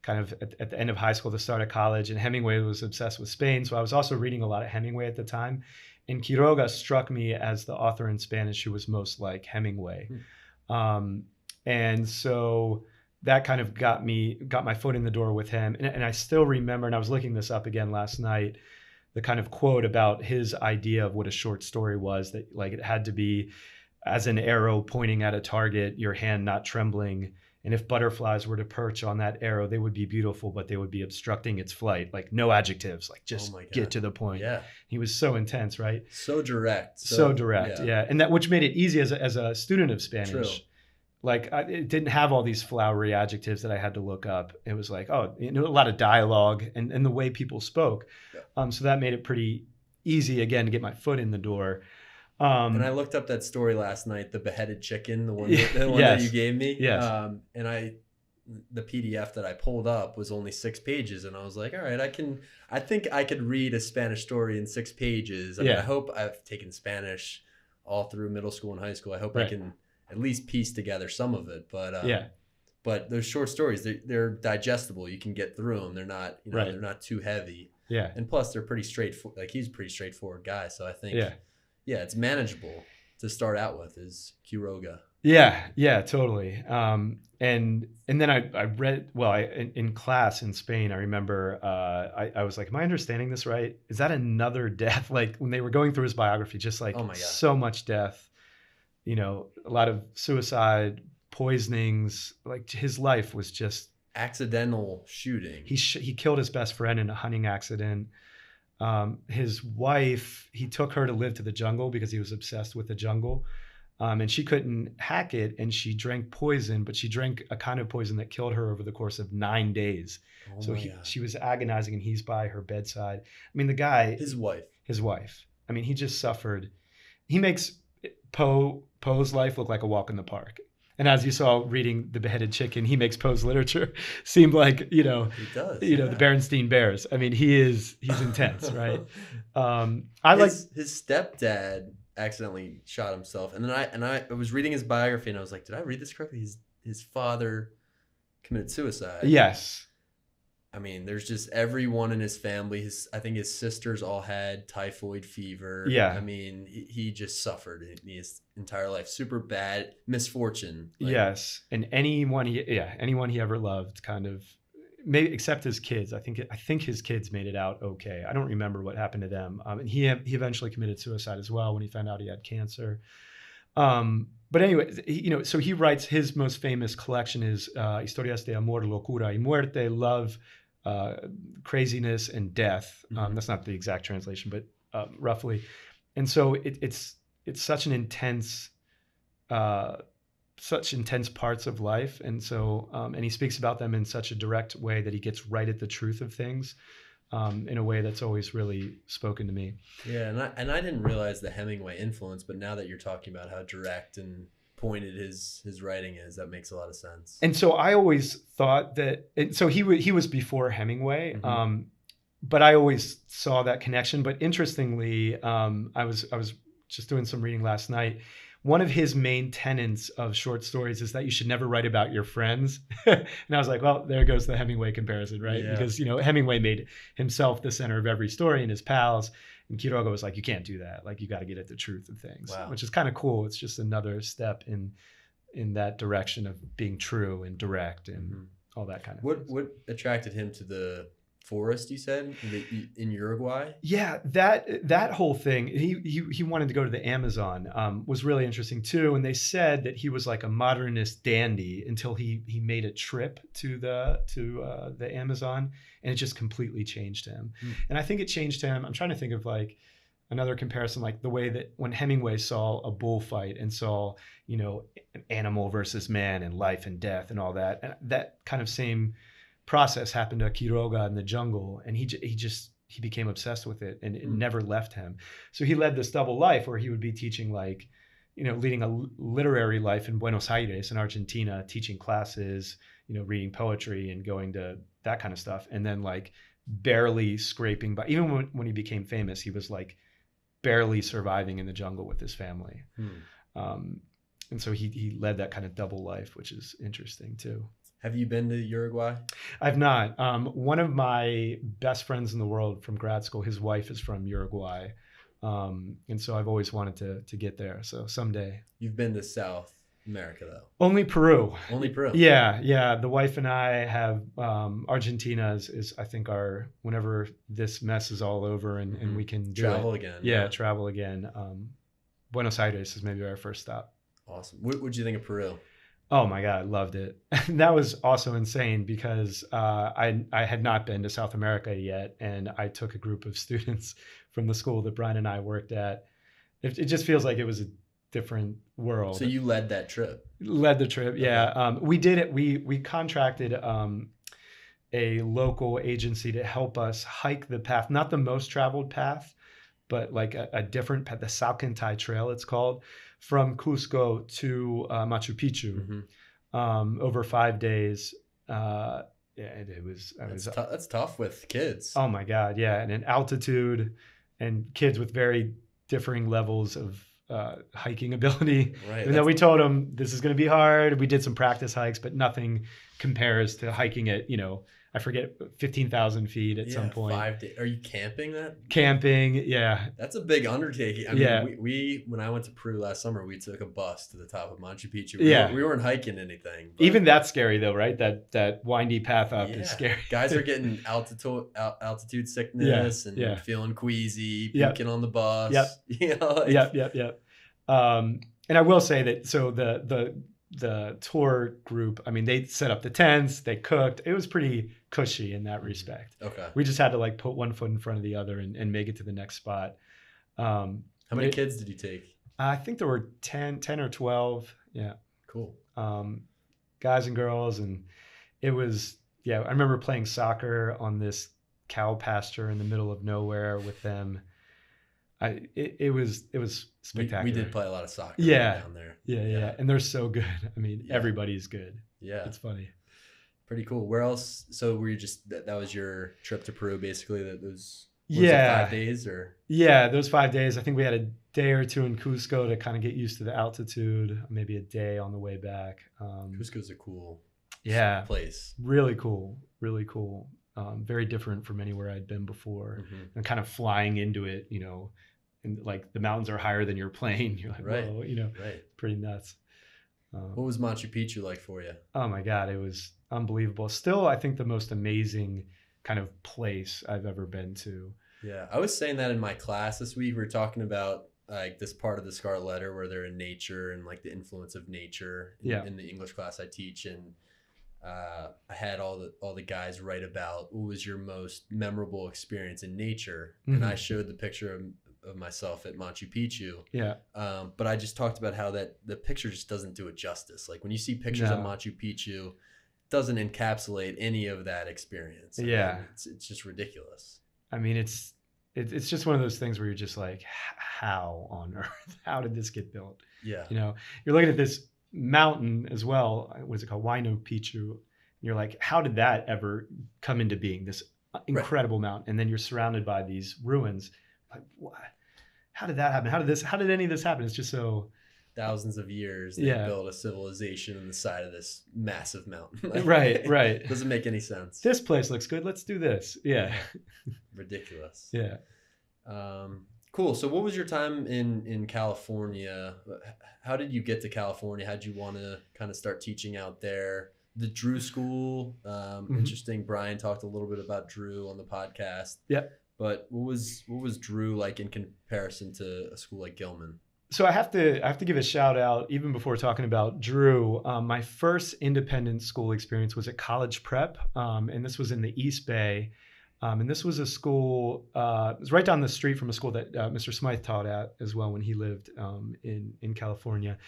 [SPEAKER 2] kind of at the end of high school, the start of college, and Hemingway was obsessed with Spain. So I was also reading a lot of Hemingway at the time. And Quiroga struck me as the author in Spanish who was most like Hemingway. And so that kind of got my foot in the door with him. And I still remember, and I was looking this up again last night, the kind of quote about his idea of what a short story was, that like it had to be as an arrow pointing at a target, your hand not trembling, And if butterflies were to perch on that arrow, they would be beautiful, but they would be obstructing its flight. Like no adjectives, like just get to the point.
[SPEAKER 1] Yeah.
[SPEAKER 2] He was so intense, right?
[SPEAKER 1] So direct.
[SPEAKER 2] So direct, yeah. And that which made it easy as a student of Spanish.
[SPEAKER 1] True.
[SPEAKER 2] Like it didn't have all these flowery adjectives that I had to look up. It was like, a lot of dialogue and the way people spoke. Yeah. So that made it pretty easy, again, to get my foot in the door.
[SPEAKER 1] And I looked up that story last night, the beheaded chicken, the one that you gave me.
[SPEAKER 2] Yes.
[SPEAKER 1] And the PDF that I pulled up was only 6 pages. And I was like, all right, I think I could read a Spanish story in 6 pages. I mean, I hope I've taken Spanish all through middle school and high school. I hope I can at least piece together some of it. But those short stories, they're digestible. You can get through them. They're not, they're not too heavy. Yeah. And plus they're pretty straightforward. Like he's a pretty straightforward guy. So I think, it's manageable to start out with is Quiroga.
[SPEAKER 2] Yeah, totally. And then I read, in class in Spain, I remember I was like, am I understanding this right? Is that another death? Like when they were going through his biography, just like so much death, a lot of suicide, poisonings, like his life was just
[SPEAKER 1] accidental shooting.
[SPEAKER 2] He killed his best friend in a hunting accident. His wife, he took her to live to the jungle because he was obsessed with the jungle. And she couldn't hack it, and she drank poison, but she drank a kind of poison that killed her over the course of 9 days. She was agonizing, and he's by her bedside. I mean, the guy... His wife. I mean, he just suffered. He makes Poe's life look like a walk in the park. And as you saw reading The Beheaded Chicken, he makes Poe's literature seem like, he does, the Berenstain Bears. I mean, he's intense, right? His
[SPEAKER 1] stepdad accidentally shot himself, and then I was reading his biography, and I was like, did I read this correctly? His father committed suicide.
[SPEAKER 2] Yes.
[SPEAKER 1] I mean, there's just everyone in his family. I think his sisters all had typhoid fever.
[SPEAKER 2] Yeah.
[SPEAKER 1] I mean, he just suffered his entire life. Super bad misfortune.
[SPEAKER 2] Yes, and anyone he ever loved, kind of, maybe except his kids. I think his kids made it out okay. I don't remember what happened to them. And he eventually committed suicide as well when he found out he had cancer. But anyway, so he writes, his most famous collection is Historias de Amor, Locura y Muerte, love, craziness, and death. That's not the exact translation, but roughly. And so it's such an intense, such intense parts of life. And so, and he speaks about them in such a direct way that he gets right at the truth of things, in a way that's always really spoken to me.
[SPEAKER 1] Yeah. And I didn't realize the Hemingway influence, but now that you're talking about how direct and pointed his writing is, that makes a lot of sense.
[SPEAKER 2] And so I always thought that, so he was before Hemingway, but I always saw that connection. But interestingly, I was just doing some reading last night. One of his main tenets of short stories is that you should never write about your friends. And I was like, well, there goes the Hemingway comparison, right? Yeah. Because, Hemingway made himself the center of every story and his pals. And Quiroga was like, you can't do that. Like, you got to get at the truth of things, which is kind of cool. It's just another step in that direction of being true and direct and all that kind of thing.
[SPEAKER 1] What attracted him to the forest, you said, in Uruguay?
[SPEAKER 2] Yeah, that whole thing, he wanted to go to the Amazon, was really interesting too. And they said that he was like a modernist dandy until he made a trip to the Amazon, and it just completely changed him. And I think it changed him. I'm trying to think of like another comparison, like the way that when Hemingway saw a bullfight and saw, an animal versus man and life and death and all that, and that kind of same process happened to Quiroga in the jungle, and he became obsessed with it, and it never left him. So he led this double life where he would be teaching, like, leading a literary life in Buenos Aires in Argentina, teaching classes, reading poetry and going to that kind of stuff, and then like barely scraping by. Even when he became famous, he was like barely surviving in the jungle with his family. And so he led that kind of double life, which is interesting too.
[SPEAKER 1] Have you been to Uruguay?
[SPEAKER 2] I've not. One of my best friends in the world from grad school, his wife is from Uruguay. And so I've always wanted to get there. So someday.
[SPEAKER 1] You've been to South America, though?
[SPEAKER 2] Only Peru.
[SPEAKER 1] Only Peru?
[SPEAKER 2] Yeah. The wife and I have, Argentina is I think, whenever this mess is all over and we can
[SPEAKER 1] travel again.
[SPEAKER 2] Yeah, travel again. Buenos Aires is maybe our first stop.
[SPEAKER 1] Awesome. What did you think of Peru?
[SPEAKER 2] Oh my God, loved it. That was also insane because I had not been to South America yet, and I took a group of students from the school that Brian and I worked at. It just feels like it was a different world.
[SPEAKER 1] So you led that trip?
[SPEAKER 2] Led the trip, yeah. Okay. We did it. We contracted a local agency to help us hike the path, not the most traveled path, but like a different path, the Ciccanti Trail, it's called, from Cusco to Machu Picchu, over 5 days. Yeah, it was.
[SPEAKER 1] That's tough with kids.
[SPEAKER 2] Oh my God, yeah, and in altitude, and kids with very differing levels of hiking ability.
[SPEAKER 1] Right.
[SPEAKER 2] And then we told them this is going to be hard. We did some practice hikes, but nothing compares to hiking at, I forget, 15,000 feet at some point.
[SPEAKER 1] 5 days. Are you camping that?
[SPEAKER 2] Camping, yeah.
[SPEAKER 1] That's a big undertaking. I mean, we when I went to Peru last summer, we took a bus to the top of Machu Picchu. We weren't hiking anything.
[SPEAKER 2] Even that's scary though, right? That windy path up is scary.
[SPEAKER 1] Guys are getting altitude sickness and feeling queasy, puking on the bus.
[SPEAKER 2] Yep. And I will say that, so the tour group, I mean, they set up the tents, they cooked. It was pretty cushy in that respect.
[SPEAKER 1] Okay.
[SPEAKER 2] We just had to like put one foot in front of the other and make it to the next spot.
[SPEAKER 1] How many kids did you take?
[SPEAKER 2] I think there were 10 or 12. Yeah.
[SPEAKER 1] Cool.
[SPEAKER 2] Guys and girls. And it was, I remember playing soccer on this cow pasture in the middle of nowhere with them. It was spectacular.
[SPEAKER 1] We did play a lot of soccer down there.
[SPEAKER 2] Yeah. And they're so good. I mean, everybody's good.
[SPEAKER 1] Yeah.
[SPEAKER 2] It's funny.
[SPEAKER 1] Pretty cool. Where else? So were you just, that was your trip to Peru, basically? Was it 5 days or? Yeah,
[SPEAKER 2] those 5 days. I think we had a day or two in Cusco to kind of get used to the altitude, maybe a day on the way back.
[SPEAKER 1] Cusco's a cool place.
[SPEAKER 2] Really cool. Very different from anywhere I'd been before. And kind of flying into it, and like the mountains are higher than your plane. You're like, whoa, pretty nuts.
[SPEAKER 1] What was Machu Picchu like for you?
[SPEAKER 2] Oh my God, it was unbelievable. Still, I think the most amazing kind of place I've ever been to.
[SPEAKER 1] Yeah, I was saying that in my class this week. We were talking about like this part of the Scarlet Letter where they're in nature and like the influence of nature in the English class I teach. And I had all the guys write about what was your most memorable experience in nature. And I showed the picture of myself at Machu Picchu. Yeah. But I just talked about how that the picture just doesn't do it justice. Like when you see pictures of Machu Picchu, it doesn't encapsulate any of that experience. I mean, it's just ridiculous.
[SPEAKER 2] I mean, it's just one of those things where you're just like, how on earth? How did this get built? Yeah. You're looking at this mountain as well. What's it called? Huayno Picchu. And you're like, how did that ever come into being? This incredible mountain. And then you're surrounded by these ruins. Like, what? How did that happen? How did any of this happen? It's just so
[SPEAKER 1] thousands of years they built a civilization on the side of this massive mountain.
[SPEAKER 2] Right.
[SPEAKER 1] Doesn't make any sense.
[SPEAKER 2] This place looks good. Let's do this. Yeah.
[SPEAKER 1] Ridiculous. Yeah. Cool. So what was your time in California? How did you get to California? How did you want to kind of start teaching out there? The Drew School, interesting. Brian talked a little bit about Drew on the podcast. Yeah. But what was Drew like in comparison to a school like Gilman?
[SPEAKER 2] So I have to give a shout out, even before talking about Drew. My first independent school experience was at College Prep, and this was in the East Bay. And this was a school, it was right down the street from a school that Mr. Smythe taught at as well when he lived in California.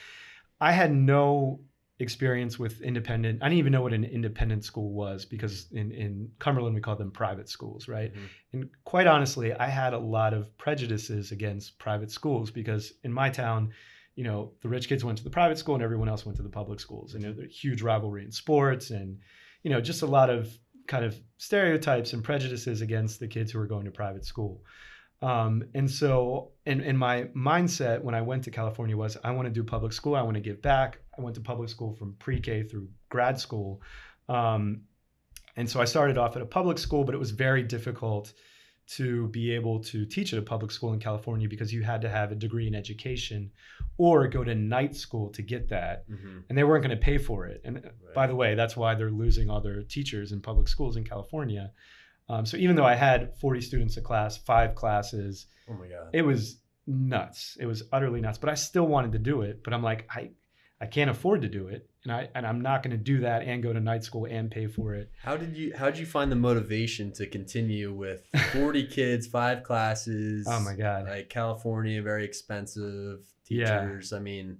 [SPEAKER 2] I had no experience with independent. I didn't even know what an independent school was because in Cumberland we call them private schools, right? And quite honestly, I had a lot of prejudices against private schools because in my town, the rich kids went to the private school and everyone else went to the public schools. And there's a huge rivalry in sports and, just a lot of kind of stereotypes and prejudices against the kids who were going to private school. And so in my mindset when I went to California was I want to do public school. I want to give back. I went to public school from pre-K through grad school. And so I started off at a public school, but it was very difficult to be able to teach at a public school in California because you had to have a degree in education or go to night school to get that. And they weren't going to pay for it. And by the way, that's why they're losing all their teachers in public schools in California. So even though I had 40 students a class, 5 classes, oh my God, it was nuts. It was utterly nuts, but I still wanted to do it. But I'm like, I I can't afford to do it, and I'm not going to do that and go to night school and pay for it.
[SPEAKER 1] How did you find the motivation to continue with 40 kids, 5 classes?
[SPEAKER 2] Oh my God.
[SPEAKER 1] Like California, very expensive, teachers.
[SPEAKER 2] Yeah.
[SPEAKER 1] I mean,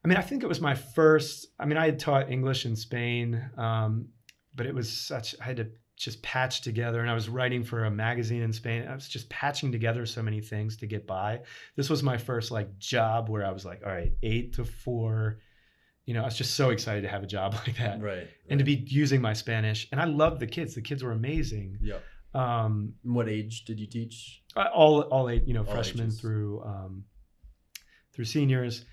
[SPEAKER 2] I think it was my first, I had taught English in Spain, but it was I had to just patch together, and I was writing for a magazine in Spain. I was just patching together so many things to get by. This was my first like job where I was like, all right, 8 to 4. I was just so excited to have a job like that.
[SPEAKER 1] Right.
[SPEAKER 2] And to be using my Spanish. And I loved the kids. The kids were amazing.
[SPEAKER 1] Yeah. What age did you teach?
[SPEAKER 2] All 8, freshmen
[SPEAKER 1] ages.
[SPEAKER 2] through seniors.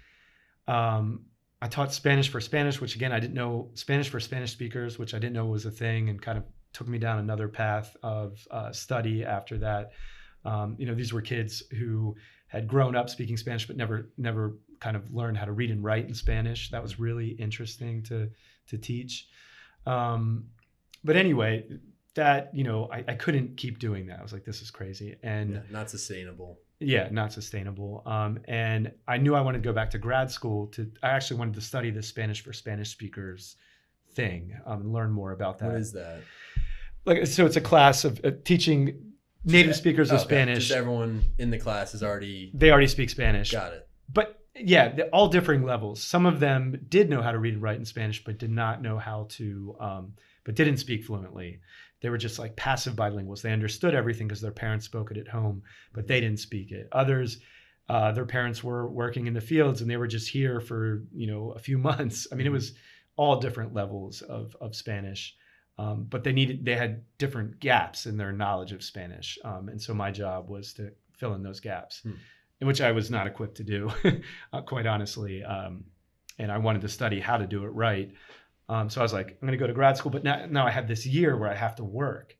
[SPEAKER 2] I taught Spanish for Spanish, which again, I didn't know. Spanish for Spanish speakers, which I didn't know was a thing, and kind of took me down another path of study after that. These were kids who had grown up speaking Spanish, but never kind of learned how to read and write in Spanish. That was really interesting to teach. But anyway, that, I couldn't keep doing that. I was like, this is crazy. And
[SPEAKER 1] not sustainable.
[SPEAKER 2] Yeah, not sustainable. And I knew I wanted to go back to grad school I actually wanted to study the Spanish for Spanish speakers thing, and learn more about that.
[SPEAKER 1] What is that?
[SPEAKER 2] So it's a class of teaching native speakers of Spanish.
[SPEAKER 1] Just everyone in the class they
[SPEAKER 2] already speak Spanish.
[SPEAKER 1] Got it.
[SPEAKER 2] But yeah, all differing levels. Some of them did know how to read and write in Spanish, but did not know how to, but didn't speak fluently. They were just like passive bilinguals. They understood everything because their parents spoke it at home, but they didn't speak it. Others, their parents were working in the fields and they were just here for, a few months. It was all different levels of Spanish. But they had different gaps in their knowledge of Spanish. And so my job was to fill in those gaps, in which I was not equipped to do, quite honestly. And I wanted to study how to do it right. So I was like, I'm going to go to grad school, but now I have this year where I have to work.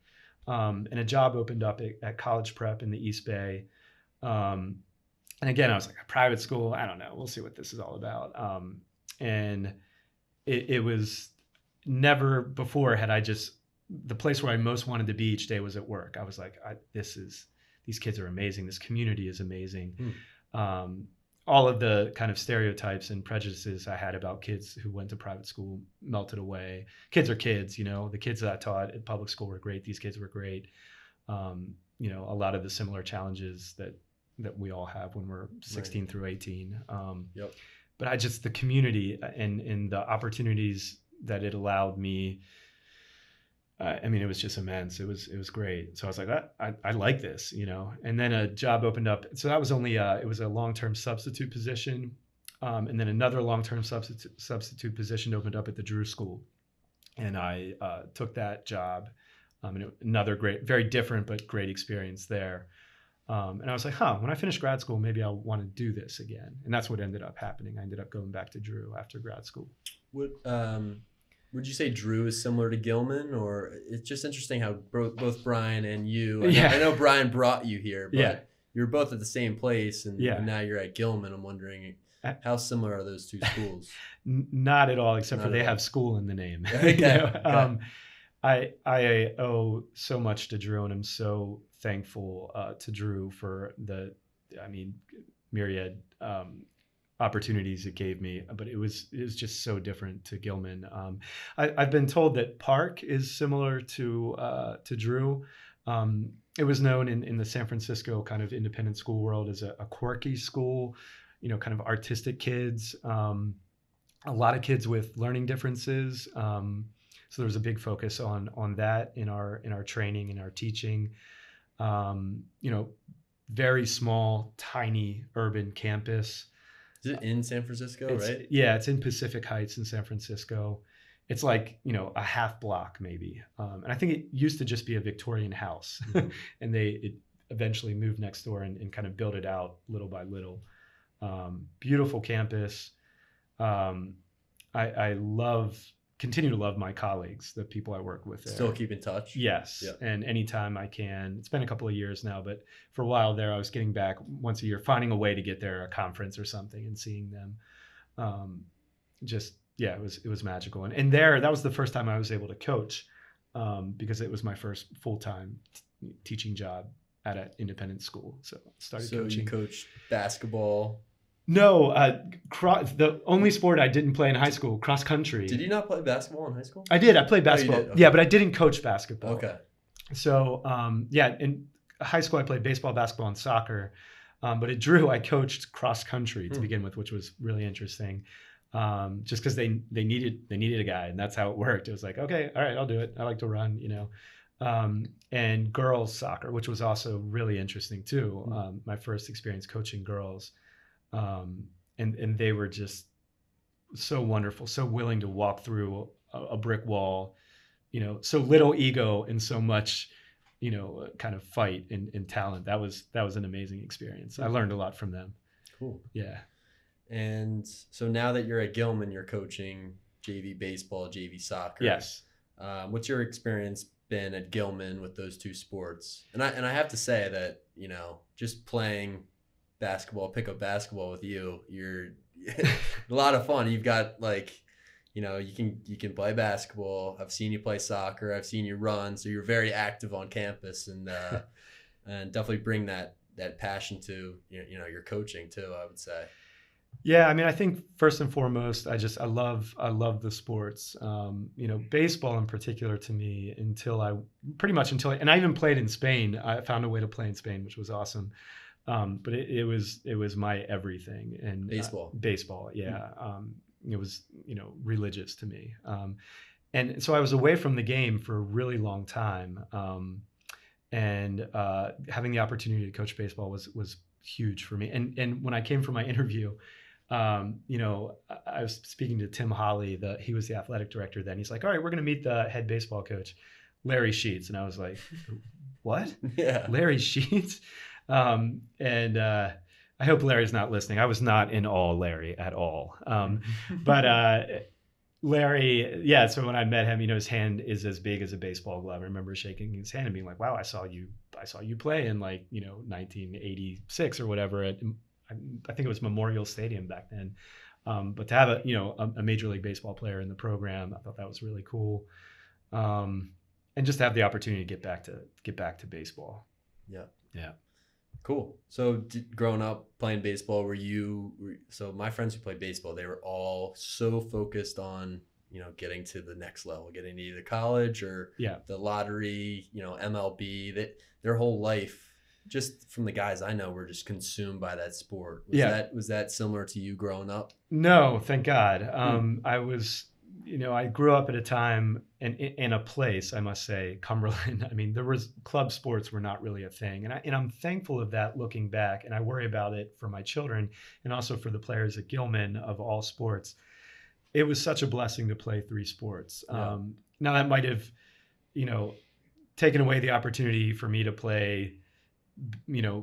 [SPEAKER 2] And a job opened up at College Prep in the East Bay. And again, I was like, a private school, I don't know. We'll see what this is all about. And it was never before had I the place where I most wanted to be each day was at work. I was like, these kids are amazing. This community is amazing. All of the kind of stereotypes and prejudices I had about kids who went to private school melted away. Kids are kids, the kids that I taught at public school were great. These kids were great. A lot of the similar challenges that we all have when we're 16 through 18.
[SPEAKER 1] Yep.
[SPEAKER 2] But the community and the opportunities that it allowed me, it was just immense. It was great. So I was like, I like this, and then a job opened up. So that was only, it was a long-term substitute position. And then another long-term substitute position opened up at the Drew School. And I took that job. Another great, very different, but great experience there. And I was like, when I finish grad school, maybe I'll want to do this again. And that's what ended up happening. I ended up going back to Drew after grad school.
[SPEAKER 1] Would you say Drew is similar to Gilman, or it's just interesting how both Brian and you, I know Brian brought you here, but you're both at the same place and now you're at Gilman. I'm wondering how similar are those two schools?
[SPEAKER 2] Not at all, except for they have school in the name.
[SPEAKER 1] Okay.
[SPEAKER 2] I owe so much to Drew, and I'm so thankful to Drew for the myriad opportunities it gave me, but it was just so different to Gilman. I've been told that Park is similar to Drew. It was known in the San Francisco kind of independent school world as a quirky school, kind of artistic kids, a lot of kids with learning differences. So there was a big focus on that in our training and our teaching. Very small, tiny urban campus.
[SPEAKER 1] Is it in San Francisco, right?
[SPEAKER 2] Yeah, it's in Pacific Heights in San Francisco. It's like, a half block maybe. And I think it used to just be a Victorian house. And it eventually moved next door and kind of built it out little by little. Beautiful campus. I continue to love my colleagues, the people I work with there.
[SPEAKER 1] Still keep in touch?
[SPEAKER 2] Yes. Yep. And anytime I can. It's been a couple of years now, but for a while there, I was getting back once a year, finding a way to get there, a conference or something, and seeing them. It was magical. And there, that was the first time I was able to coach, because it was my first full-time teaching job at an independent school. So I started coaching.
[SPEAKER 1] So you coached basketball,
[SPEAKER 2] No, the only sport I didn't play in high school, cross country.
[SPEAKER 1] Did you not play basketball in high school?
[SPEAKER 2] I did. I played basketball.
[SPEAKER 1] Okay.
[SPEAKER 2] Yeah, but I didn't coach basketball.
[SPEAKER 1] Okay.
[SPEAKER 2] So, in high school, I played baseball, basketball, and soccer. But at Drew, I coached cross country to begin with, which was really interesting. Just because they needed a guy, and that's how it worked. It was like, okay, all right, I'll do it. I like to run, and girls soccer, which was also really interesting too. My first experience coaching girls, and they were just so wonderful, so willing to walk through a brick wall, so little ego and so much, kind of fight and talent. That was an amazing experience. I learned a lot from them.
[SPEAKER 1] Cool.
[SPEAKER 2] Yeah.
[SPEAKER 1] And so now that you're at Gilman, you're coaching JV baseball, JV soccer.
[SPEAKER 2] Yes.
[SPEAKER 1] What's your experience been at Gilman with those two sports? And I have to say that, just playing basketball, pickup basketball with you're a lot of fun. You've got you can play basketball. I've seen you play soccer. I've seen you run. So you're very active on campus and and definitely bring that passion to your coaching too, I would say.
[SPEAKER 2] Yeah, I mean, I think first and foremost, I love the sports. Baseball in particular to me until I even played in Spain. I found a way to play in Spain, which was awesome. But it was my everything. And baseball, yeah. It was religious to me. And so I was away from the game for a really long time. And having the opportunity to coach baseball was huge for me. And when I came for my interview, I was speaking to Tim Holly, he was the athletic director then. He's like, all right, we're going to meet the head baseball coach, Larry Sheets. And I was like, what?
[SPEAKER 1] Yeah.
[SPEAKER 2] Larry Sheets? I hope Larry's not listening. I was not in awe Larry at all. But Larry, yeah. So when I met him, his hand is as big as a baseball glove. I remember shaking his hand and being like, "Wow, I saw you play in 1986 or whatever at, I think it was Memorial Stadium back then." But to have a Major League Baseball player in the program, I thought that was really cool. And just to have the opportunity to get back to baseball.
[SPEAKER 1] Yeah.
[SPEAKER 2] Yeah.
[SPEAKER 1] Cool. So growing up playing baseball, so my friends who played baseball, they were all so focused on, getting to the next level, getting to either college or the lottery, MLB, that their whole life, just from the guys I know, were just consumed by that sport. Was that similar to you growing up?
[SPEAKER 2] No, thank God. I was, I grew up at a time and in a place, I must say, Cumberland. I mean, club sports were not really a thing. And I'm thankful of that looking back. And I worry about it for my children and also for the players at Gilman of all sports. It was such a blessing to play 3 sports.
[SPEAKER 1] Yeah.
[SPEAKER 2] Now that might have, taken away the opportunity for me to play,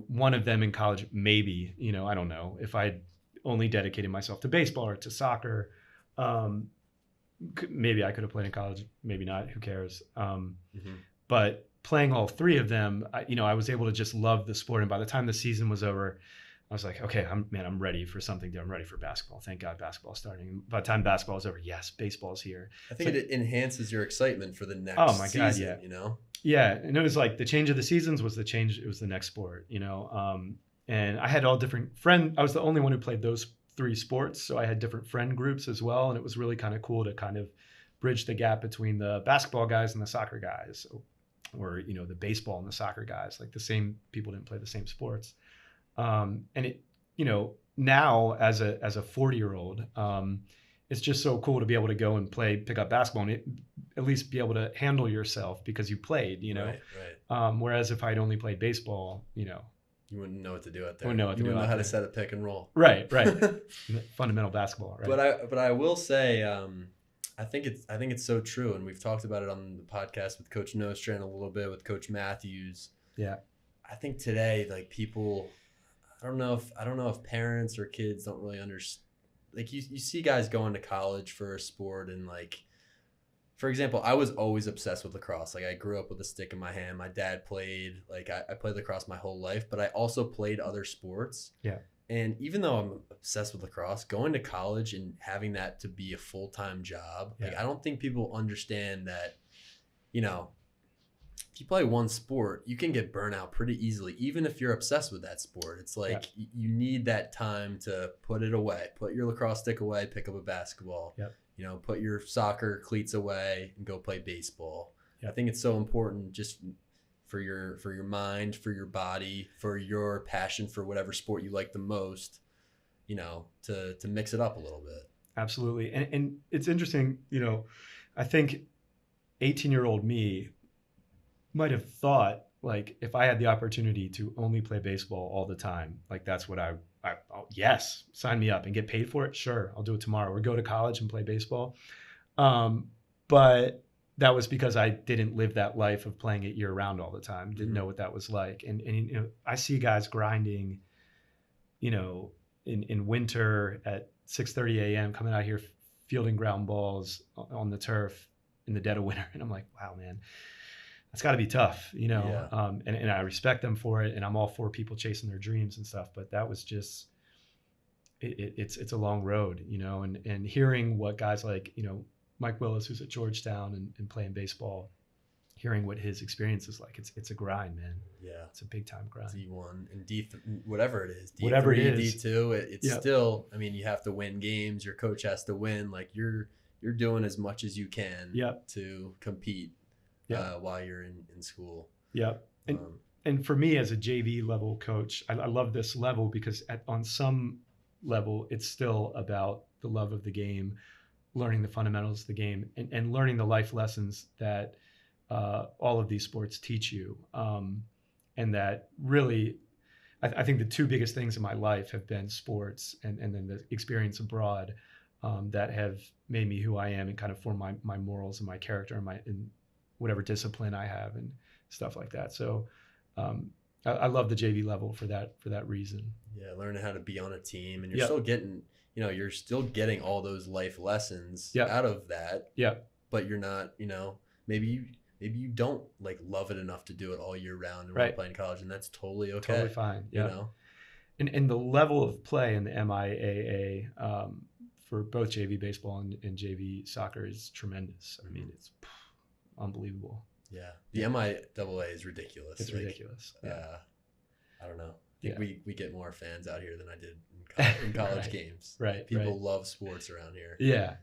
[SPEAKER 2] one of them in college, maybe, I don't know, if I'd only dedicated myself to baseball or to soccer. Maybe I could have played in college, maybe not, who cares? But playing all 3 of them, I was able to just love the sport. And by the time the season was over, I was like, okay, I'm ready for something. I'm ready for basketball. Thank God basketball's starting. And by the time basketball is over, yes, baseball's here.
[SPEAKER 1] I think it enhances your excitement for the next season,
[SPEAKER 2] yeah. Yeah, and it was like the change of the seasons was it was the next sport, and I had all different friends. I was the only one who played those 3 sports. So I had different friend groups as well. And it was really kind of cool to kind of bridge the gap between the basketball guys and the soccer guys, or, the baseball and the soccer guys. Like the same people didn't play the same sports. And it, now as a 40-year-old, it's just so cool to be able to go and pick up basketball and at least be able to handle yourself because you played,
[SPEAKER 1] Right.
[SPEAKER 2] Whereas if I'd only played baseball,
[SPEAKER 1] you wouldn't know what to do out there.
[SPEAKER 2] You wouldn't know
[SPEAKER 1] how to set a pick and roll.
[SPEAKER 2] Right. Fundamental basketball, right?
[SPEAKER 1] But I will say, I think it's so true, and we've talked about it on the podcast with Coach Nostran a little bit, with Coach Matthews.
[SPEAKER 2] Yeah.
[SPEAKER 1] I think today, people, I don't know if parents or kids don't really understand. You see guys going to college for a sport, and for example, I was always obsessed with lacrosse. I grew up with a stick in my hand. My dad played. I played lacrosse my whole life, but I also played other sports.
[SPEAKER 2] Yeah.
[SPEAKER 1] And even though I'm obsessed with lacrosse, going to college and having that to be a full-time job, I don't think people understand that, if you play one sport, you can get burnt out pretty easily, even if you're obsessed with that sport. It's like you need that time to put it away, put your lacrosse stick away, pick up a basketball, you know, put your soccer cleats away and go play baseball. I think it's so important just for your mind, for your body, for your passion for whatever sport you like the most, you know, to mix it up a little bit.
[SPEAKER 2] Absolutely. And it's interesting, you know, I think 18-year-old me might have thought, like, if I had the opportunity to only play baseball all the time, like that's what yes, sign me up and get paid for it. Sure, I'll do it tomorrow, or go to college and play baseball. But that was because I didn't live that life of playing it year round all the time. Didn't know what that was like. And you know, I see guys grinding, you know, in winter at 6:30 a.m. coming out here fielding ground balls on the turf in the dead of winter, and I'm like, wow, man. It's got to be tough, you know, and I respect them for it, and I'm all for people chasing their dreams and stuff. But that was just, it's a long road, you know, and hearing what guys like, you know, Mike Willis, who's at Georgetown and playing baseball, hearing what his experience is like, it's a grind, man. Yeah, it's a big time grind.
[SPEAKER 1] D1 and D, whatever it is, D3,
[SPEAKER 2] whatever it is,
[SPEAKER 1] D2, it's still. I mean, you have to win games. Your coach has to win. Like you're doing as much as you can to compete. While you're in school. And for me as a JV level coach, I love this level because on some level, it's still about the love of the game, learning the fundamentals of the game, and learning the life lessons that all of these sports teach you. And that really, I think the two biggest things in my life have been sports and then the experience abroad that have made me who I am and kind of form my morals and my character and whatever discipline I have and stuff like that. So I love the JV level for that reason. Yeah, learning how to be on a team, and you're still getting, you know, you're still getting all those life lessons out of that. Yeah. But you're not, you know, maybe you don't like love it enough to do it all year round and right. playing college, and that's totally okay. Totally fine. Yeah. You know? And the level of play in the MIAA for both JV baseball and JV soccer is tremendous. I mean, it's unbelievable. Yeah. The MIAA is ridiculous. It's like, ridiculous. Yeah. I don't know. I think we get more fans out here than I did in college right. games. Right. People love sports around here. Yeah.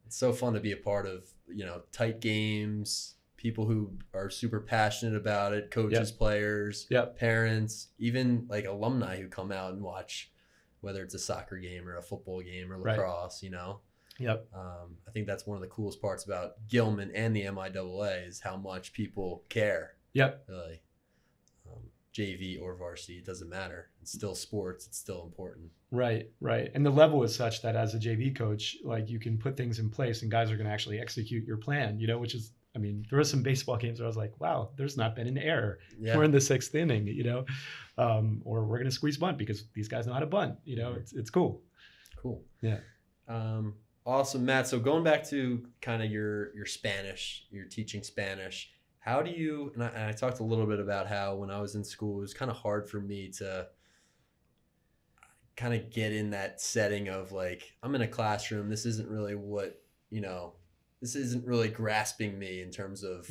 [SPEAKER 1] It's so fun to be a part of, you know, tight games, people who are super passionate about it, coaches, players, parents, even like alumni who come out and watch, whether it's a soccer game or a football game or lacrosse, you know? I think that's one of the coolest parts about Gilman and the MIAA is how much people care. Really. JV or varsity, it doesn't matter. It's still sports. It's still important. Right. And the level is such that as a JV coach, like you can put things in place and guys are going to actually execute your plan, you know, which is, I mean, there were some baseball games where I was like, wow, there's not been an error. We're in the 6th inning, you know, or we're going to squeeze bunt because these guys know how to bunt, you know, it's cool. Cool. Yeah. Awesome, Matt. So going back to kind of your Spanish, your teaching Spanish, how do you, and I talked a little bit about how when I was in school, it was kind of hard for me to kind of get in that setting of like, I'm in a classroom. This isn't really what, you know, this isn't really grasping me in terms of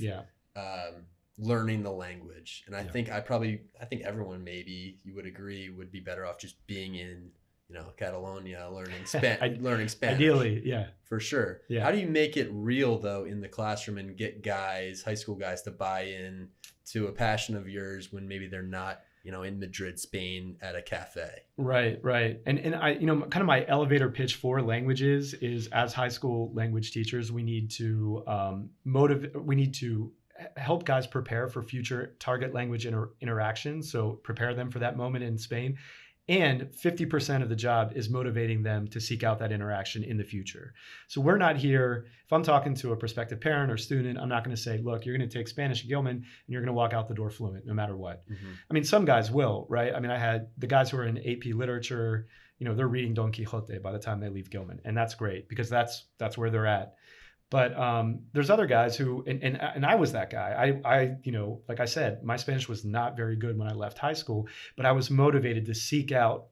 [SPEAKER 1] learning the language. And I think everyone, maybe you would agree, would be better off just being in, you know, Catalonia, learning Spanish. Ideally, yeah. For sure. Yeah. How do you make it real, though, in the classroom and get guys, high school guys, to buy in to a passion of yours when maybe they're not, you know, in Madrid, Spain at a cafe? Right. And I, you know, kind of my elevator pitch for languages is as high school language teachers, we need to we need to help guys prepare for future target language interactions. So prepare them for that moment in Spain. And 50% of the job is motivating them to seek out that interaction in the future. So we're not here, if I'm talking to a prospective parent or student, I'm not going to say, look, you're going to take Spanish at Gilman and you're going to walk out the door fluent no matter what. Mm-hmm. I mean, some guys will, right? I mean, I had the guys who are in AP literature, you know, they're reading Don Quixote by the time they leave Gilman. And that's great because that's where they're at. But there's other guys who, and I was that guy. I, you know, like I said, my Spanish was not very good when I left high school, but I was motivated to seek out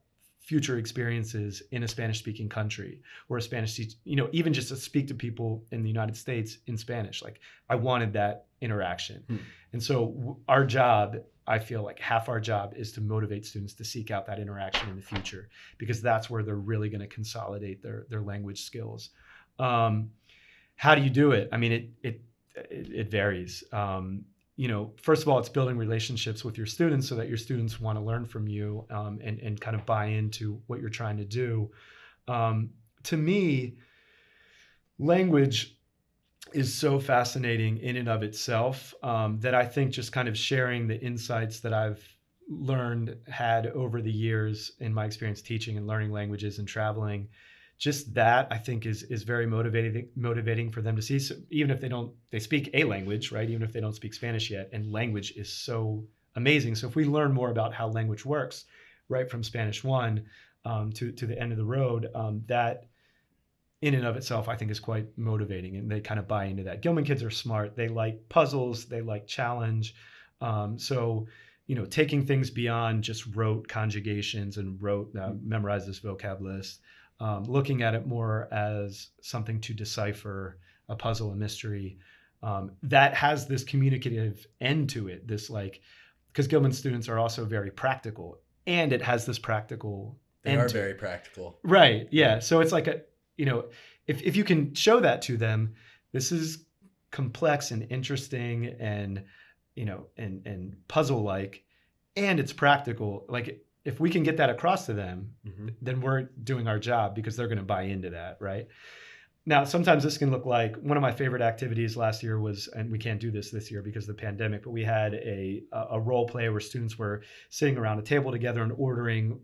[SPEAKER 2] future experiences in a Spanish speaking country or a Spanish, even just to speak to people in the United States in Spanish. Like I wanted that interaction. And so our job, I feel like half our job is to motivate students to seek out that interaction in the future, because that's where they're really going to consolidate their language skills. How do you do it? I mean, it varies. First of all, it's building relationships with your students so that your students want to learn from you, and kind of buy into what you're trying to do. To me, language is so fascinating in and of itself, that I think just kind of sharing the insights that I've had over the years in my experience teaching and learning languages and traveling, just that I think is very motivating for them to see. So even if they speak a language, right? Even if they don't speak Spanish yet, and language is so amazing. So if we learn more about how language works, right from Spanish 1 to the end of the road, that in and of itself, I think is quite motivating, and they kind of buy into that. Gilman kids are smart. They like puzzles. They like challenge. So, taking things beyond just rote conjugations and memorize this vocab list, looking at it more as something to decipher, a puzzle, a mystery, that has this communicative end to it. This because Gilman students are also very practical, and it has this practical end. They are
[SPEAKER 1] very practical.
[SPEAKER 2] Right. Yeah. So it's like if you can show that to them, this is complex and interesting and, and puzzle-like, and it's practical. Like if we can get that across to them, then we're doing our job, because they're going to buy into that. Right. Now, sometimes this can look like, one of my favorite activities last year was, and we can't do this year because of the pandemic, but we had a role play where students were sitting around a table together and ordering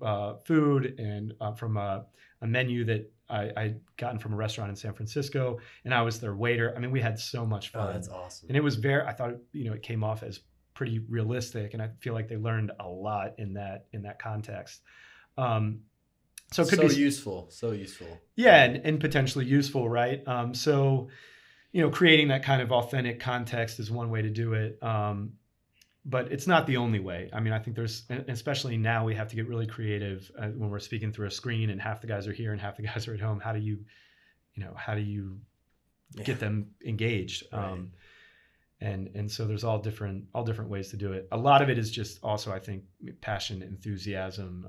[SPEAKER 2] food and from a menu that I'd gotten from a restaurant in San Francisco, and I was their waiter. I mean, we had so much fun.
[SPEAKER 1] Oh, that's awesome.
[SPEAKER 2] And it was I thought, it came off as pretty realistic, and I feel like they learned a lot in that context. So it could be
[SPEAKER 1] useful.
[SPEAKER 2] Yeah, and potentially useful, right? So, creating that kind of authentic context is one way to do it. But it's not the only way. I mean, I think especially now, we have to get really creative when we're speaking through a screen and half the guys are here and half the guys are at home. How do you get them engaged? Right. And so there's all different ways to do it. A lot of it is just also, I think, passion, enthusiasm.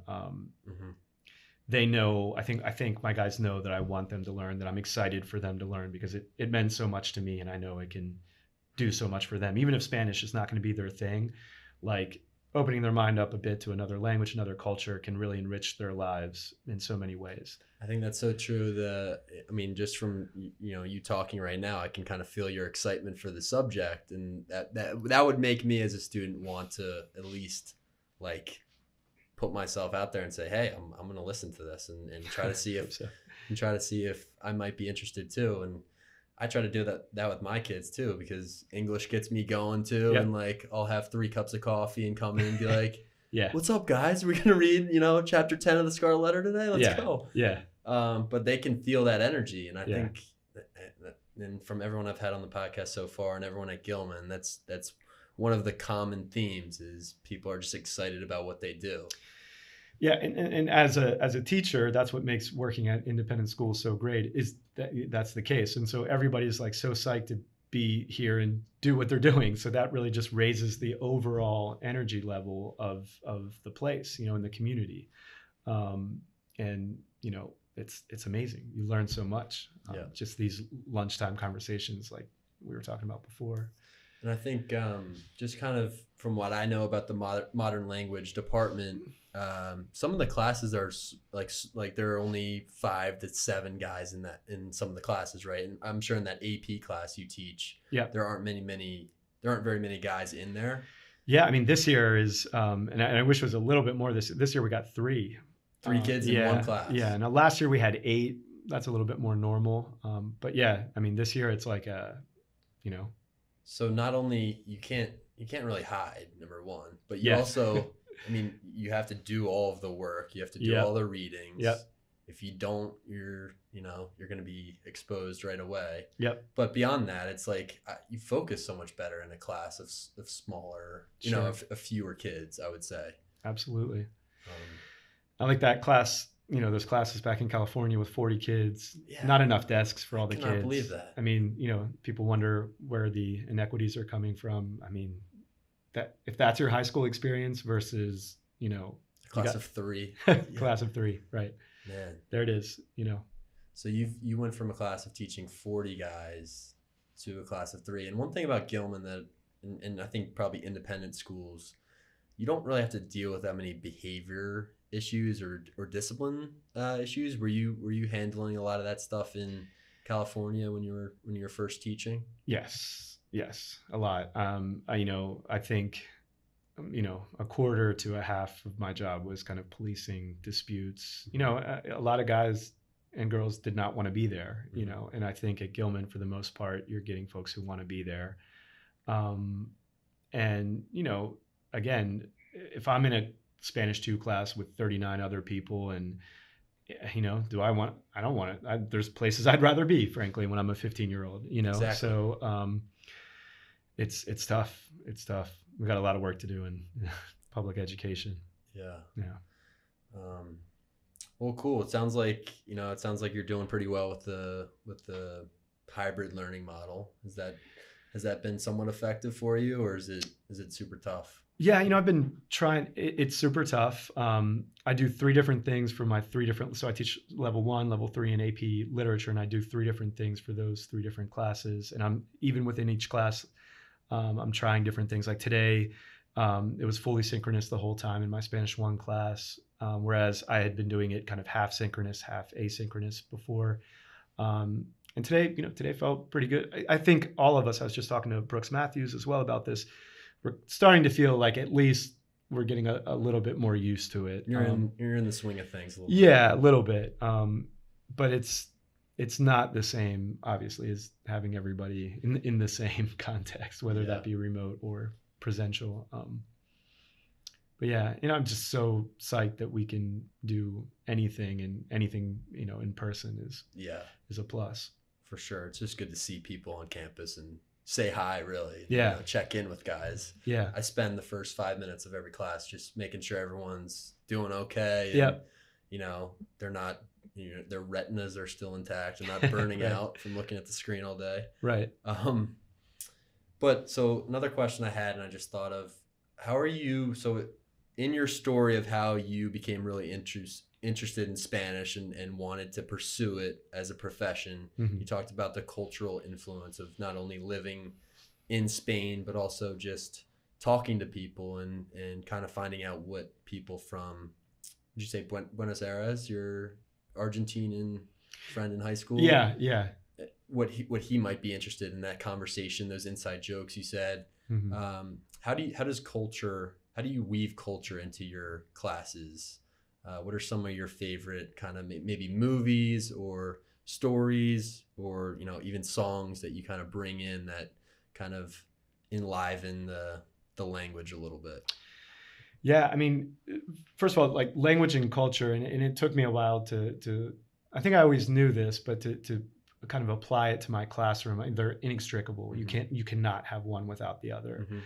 [SPEAKER 2] They know, I think my guys know that I want them to learn, that I'm excited for them to learn, because it meant so much to me, and I know it can do so much for them. Even if Spanish is not going to be their thing, like opening their mind up a bit to another language, another culture, can really enrich their lives in so many ways.
[SPEAKER 1] I think that's so true. Just from you talking right now, I can kind of feel your excitement for the subject, and that would make me as a student want to at least put myself out there and say, hey, I'm going to listen to this and try to see if I might be interested too. And I try to do that with my kids too, because English gets me going too. Yep. And I'll have 3 cups of coffee and come in and be like, yeah, what's up, guys? We're going to read, chapter 10 of the Scarlet Letter today. Let's go.
[SPEAKER 2] Yeah.
[SPEAKER 1] But they can feel that energy. And I think, and from everyone I've had on the podcast so far and everyone at Gilman, that's one of the common themes is people are just excited about what they do.
[SPEAKER 2] Yeah, and as a teacher, that's what makes working at independent schools so great, is that's the case. And so everybody's so psyched to be here and do what they're doing. So that really just raises the overall energy level of the place, in the community. And it's amazing. You learn so much. Just these lunchtime conversations like we were talking about before.
[SPEAKER 1] And I think just kind of from what I know about the modern language department, some of the classes are like there are only 5 to 7 guys in some of the classes, right? And I'm sure in that AP class you teach, there aren't very many guys in there.
[SPEAKER 2] Yeah, I mean, this year is, and I wish it was a little bit more. This year we got 3
[SPEAKER 1] kids in one class.
[SPEAKER 2] Yeah, now last year we had 8. That's a little bit more normal. But yeah, I mean, this year it's
[SPEAKER 1] So not only you can't really hide, number one, but you also, I mean, you have to do all of the work. You have to do all the readings.
[SPEAKER 2] Yep.
[SPEAKER 1] If you don't, you're going to be exposed right away.
[SPEAKER 2] Yep.
[SPEAKER 1] But beyond that, it's you focus so much better in a class of smaller, a fewer kids, I would say.
[SPEAKER 2] Absolutely. I like that class, those classes back in California with 40 kids,
[SPEAKER 1] Yeah.
[SPEAKER 2] not enough desks for all the
[SPEAKER 1] I cannot
[SPEAKER 2] kids.
[SPEAKER 1] believe that.
[SPEAKER 2] I mean, people wonder where the inequities are coming from. I mean, that if that's your high school experience versus,
[SPEAKER 1] Class of 3.
[SPEAKER 2] class of 3, right?
[SPEAKER 1] Man.
[SPEAKER 2] There it is,
[SPEAKER 1] So you went from a class of teaching 40 guys to a class of 3. And one thing about Gilman that, and I think probably independent schools, you don't really have to deal with that many behavior issues or discipline issues. Were you handling a lot of that stuff in California when you were first teaching?
[SPEAKER 2] Yes, a lot. I think, a quarter to a half of my job was kind of policing disputes. A lot of guys and girls did not want to be there, and I think at Gilman, for the most part, you're getting folks who want to be there. And, again, if I'm in a Spanish 2 class with 39 other people and, I don't want it. There's places I'd rather be, frankly, when I'm a 15-year-old,
[SPEAKER 1] Exactly.
[SPEAKER 2] So it's tough. It's tough. We've got a lot of work to do in public education.
[SPEAKER 1] Yeah.
[SPEAKER 2] Well,
[SPEAKER 1] cool. It sounds like you're doing pretty well with the hybrid learning model. Has that been somewhat effective for you, or is it super tough?
[SPEAKER 2] Yeah, I've been trying. It's super tough. I do 3 different things for my 3 different. So I teach level 1, level 3 in AP literature, and I do 3 different things for those 3 different classes. And I'm even within each class, I'm trying different things. Like today, it was fully synchronous the whole time in my Spanish 1 class, whereas I had been doing it kind of half synchronous, half asynchronous before. And today felt pretty good. I think all of us. I was just talking to Brooks Matthews as well about this. We're starting to feel like at least we're getting a little bit more used to it.
[SPEAKER 1] You're in the swing of things a little bit.
[SPEAKER 2] Yeah, a little bit. But it's not the same, obviously, as having everybody in the same context, whether that be remote or presential. But yeah, I'm just so psyched that we can do anything, and anything, in person is a plus.
[SPEAKER 1] For sure. It's just good to see people on campus and say hi, really.
[SPEAKER 2] Yeah.
[SPEAKER 1] Check in with guys.
[SPEAKER 2] Yeah.
[SPEAKER 1] I spend the first 5 minutes of every class just making sure everyone's doing okay. And,
[SPEAKER 2] Yep.
[SPEAKER 1] They're not, their retinas are still intact and not burning
[SPEAKER 2] Right.
[SPEAKER 1] out from looking at the screen all day.
[SPEAKER 2] Right.
[SPEAKER 1] But so another question I had, and I just thought of, how are you, so in your story of how you became really interested in Spanish and wanted to pursue it as a profession,
[SPEAKER 2] Mm-hmm.
[SPEAKER 1] you talked about the cultural influence of not only living in Spain, but also just talking to people and kind of finding out what people from, did you say Buenos Aires, your Argentinian friend in high school?
[SPEAKER 2] Yeah.
[SPEAKER 1] What he might be interested in that conversation, those inside jokes you said.
[SPEAKER 2] Mm-hmm.
[SPEAKER 1] How do you weave culture into your classes? What are some of your favorite kind of maybe movies or stories, or even songs that you kind of bring in that kind of enliven the language a little bit?
[SPEAKER 2] Yeah, I mean, first of all, like language and culture, and it took me a while to I think I always knew this, but to kind of apply it to my classroom. They're inextricable.
[SPEAKER 1] Mm-hmm.
[SPEAKER 2] You cannot have one without the other.
[SPEAKER 1] Mm-hmm.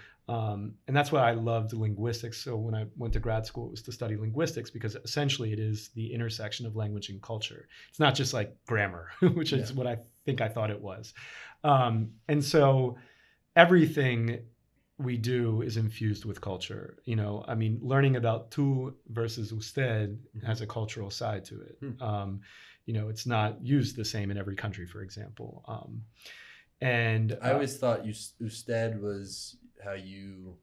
[SPEAKER 2] And that's why I loved linguistics. So when I went to grad school, it was to study linguistics, because essentially it is the intersection of language and culture. It's not just like grammar, which is what I think I thought it was. And so everything we do is infused with culture. I mean, learning about tú versus usted has a cultural side to it. It's not used the same in every country, for example. And
[SPEAKER 1] I always thought usted was how you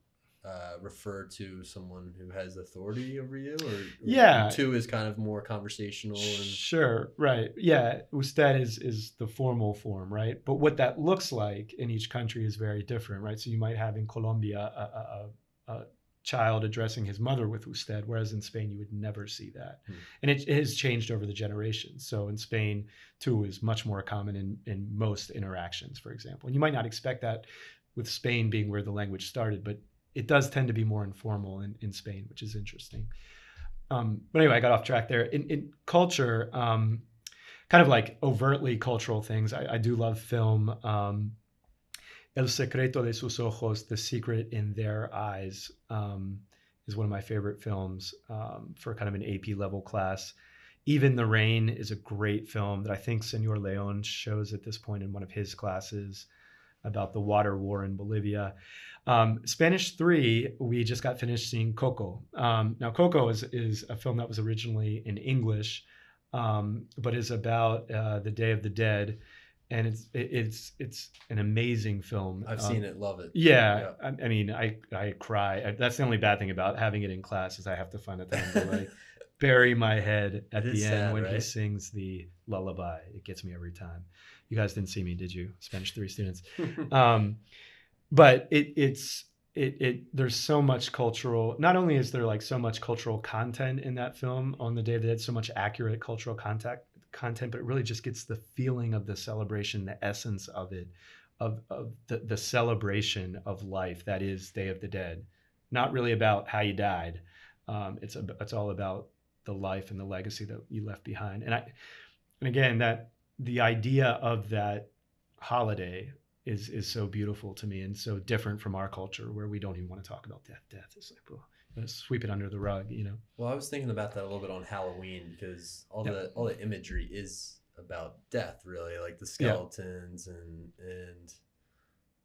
[SPEAKER 1] refer to someone who has authority over you, or tú is kind of more conversational.
[SPEAKER 2] Sure, right. Yeah, usted is the formal form, right? But what that looks like in each country is very different, right? So you might have in Colombia a child addressing his mother with usted, whereas in Spain you would never see that. And it has changed over the generations. So in Spain, tú is much more common in most interactions, for example. And you might not expect that with Spain being where the language started, but it does tend to be more informal in Spain, which is interesting. But anyway, I got off track there. In culture, kind of like overtly cultural things, I do love film. El secreto de sus ojos, The Secret in Their Eyes, is one of my favorite films for kind of an AP level class. Even the Rain is a great film that I think Senor Leon shows at this point in one of his classes about the water war in Bolivia. Spanish 3, we just got finished seeing Coco. Now, Coco is a film that was originally in English, but is about the Day of the Dead, and it's an amazing film.
[SPEAKER 1] I've seen it, love it.
[SPEAKER 2] Yeah. I mean, I cry. That's the only bad thing about having it in class is I have to find a time to like bury my head at the end when he sings the lullaby. It gets me every time. You guys didn't see me, did you? Spanish 3 students. But there's so much cultural, not only is there like so much cultural content in that film on the Day of the Dead, so much accurate cultural content, but it really just gets the feeling of the celebration, the essence of it, of the celebration of life that is Day of the Dead. Not really about how you died. It's all about the life and the legacy that you left behind. And again, that the idea of that holiday is so beautiful to me and so different from our culture where we don't even want to talk about death. It's like, well, sweep it under the rug, you know?
[SPEAKER 1] Well, I was thinking about that a little bit on Halloween because all the imagery is about death, really, like the skeletons and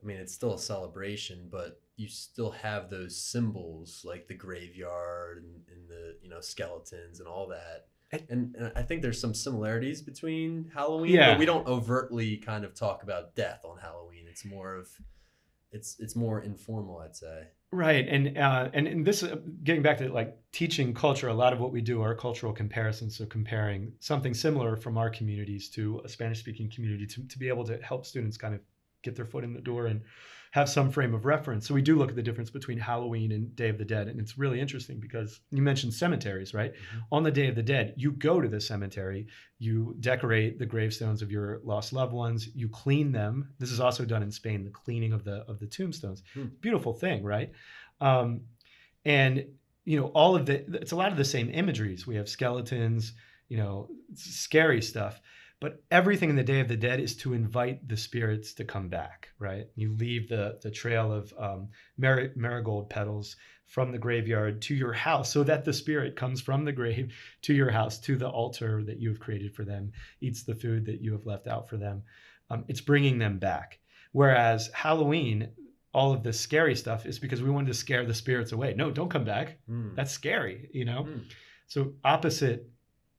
[SPEAKER 1] I mean, it's still a celebration, but you still have those symbols like the graveyard and the, you know, skeletons and all that. And I think there's some similarities between Halloween, but we don't overtly kind of talk about death on Halloween. It's more of, it's more informal, I'd say.
[SPEAKER 2] Right. And this, getting back to like teaching culture, a lot of what we do are cultural comparisons. So comparing something similar from our communities to a Spanish speaking community to be able to help students kind of get their foot in the door and have some frame of reference. So we do look at the difference between Halloween and Day of the Dead. And it's really interesting because you mentioned cemeteries, right? Mm-hmm. On the Day of the Dead, you go to the cemetery, you decorate the gravestones of your lost loved ones, you clean them. This is also done in Spain, the cleaning of the tombstones. Beautiful thing, right? And, you know, it's a lot of the same imageries. We have skeletons, you know, scary stuff. But everything in the Day of the Dead is to invite the spirits to come back, right? You leave the trail of marigold petals from the graveyard to your house so that the spirit comes from the grave to your house, to the altar that you have created for them, eats the food that you have left out for them. It's bringing them back. Whereas Halloween, all of this scary stuff is because we wanted to scare the spirits away. No, don't come back. That's scary, you know? So opposite,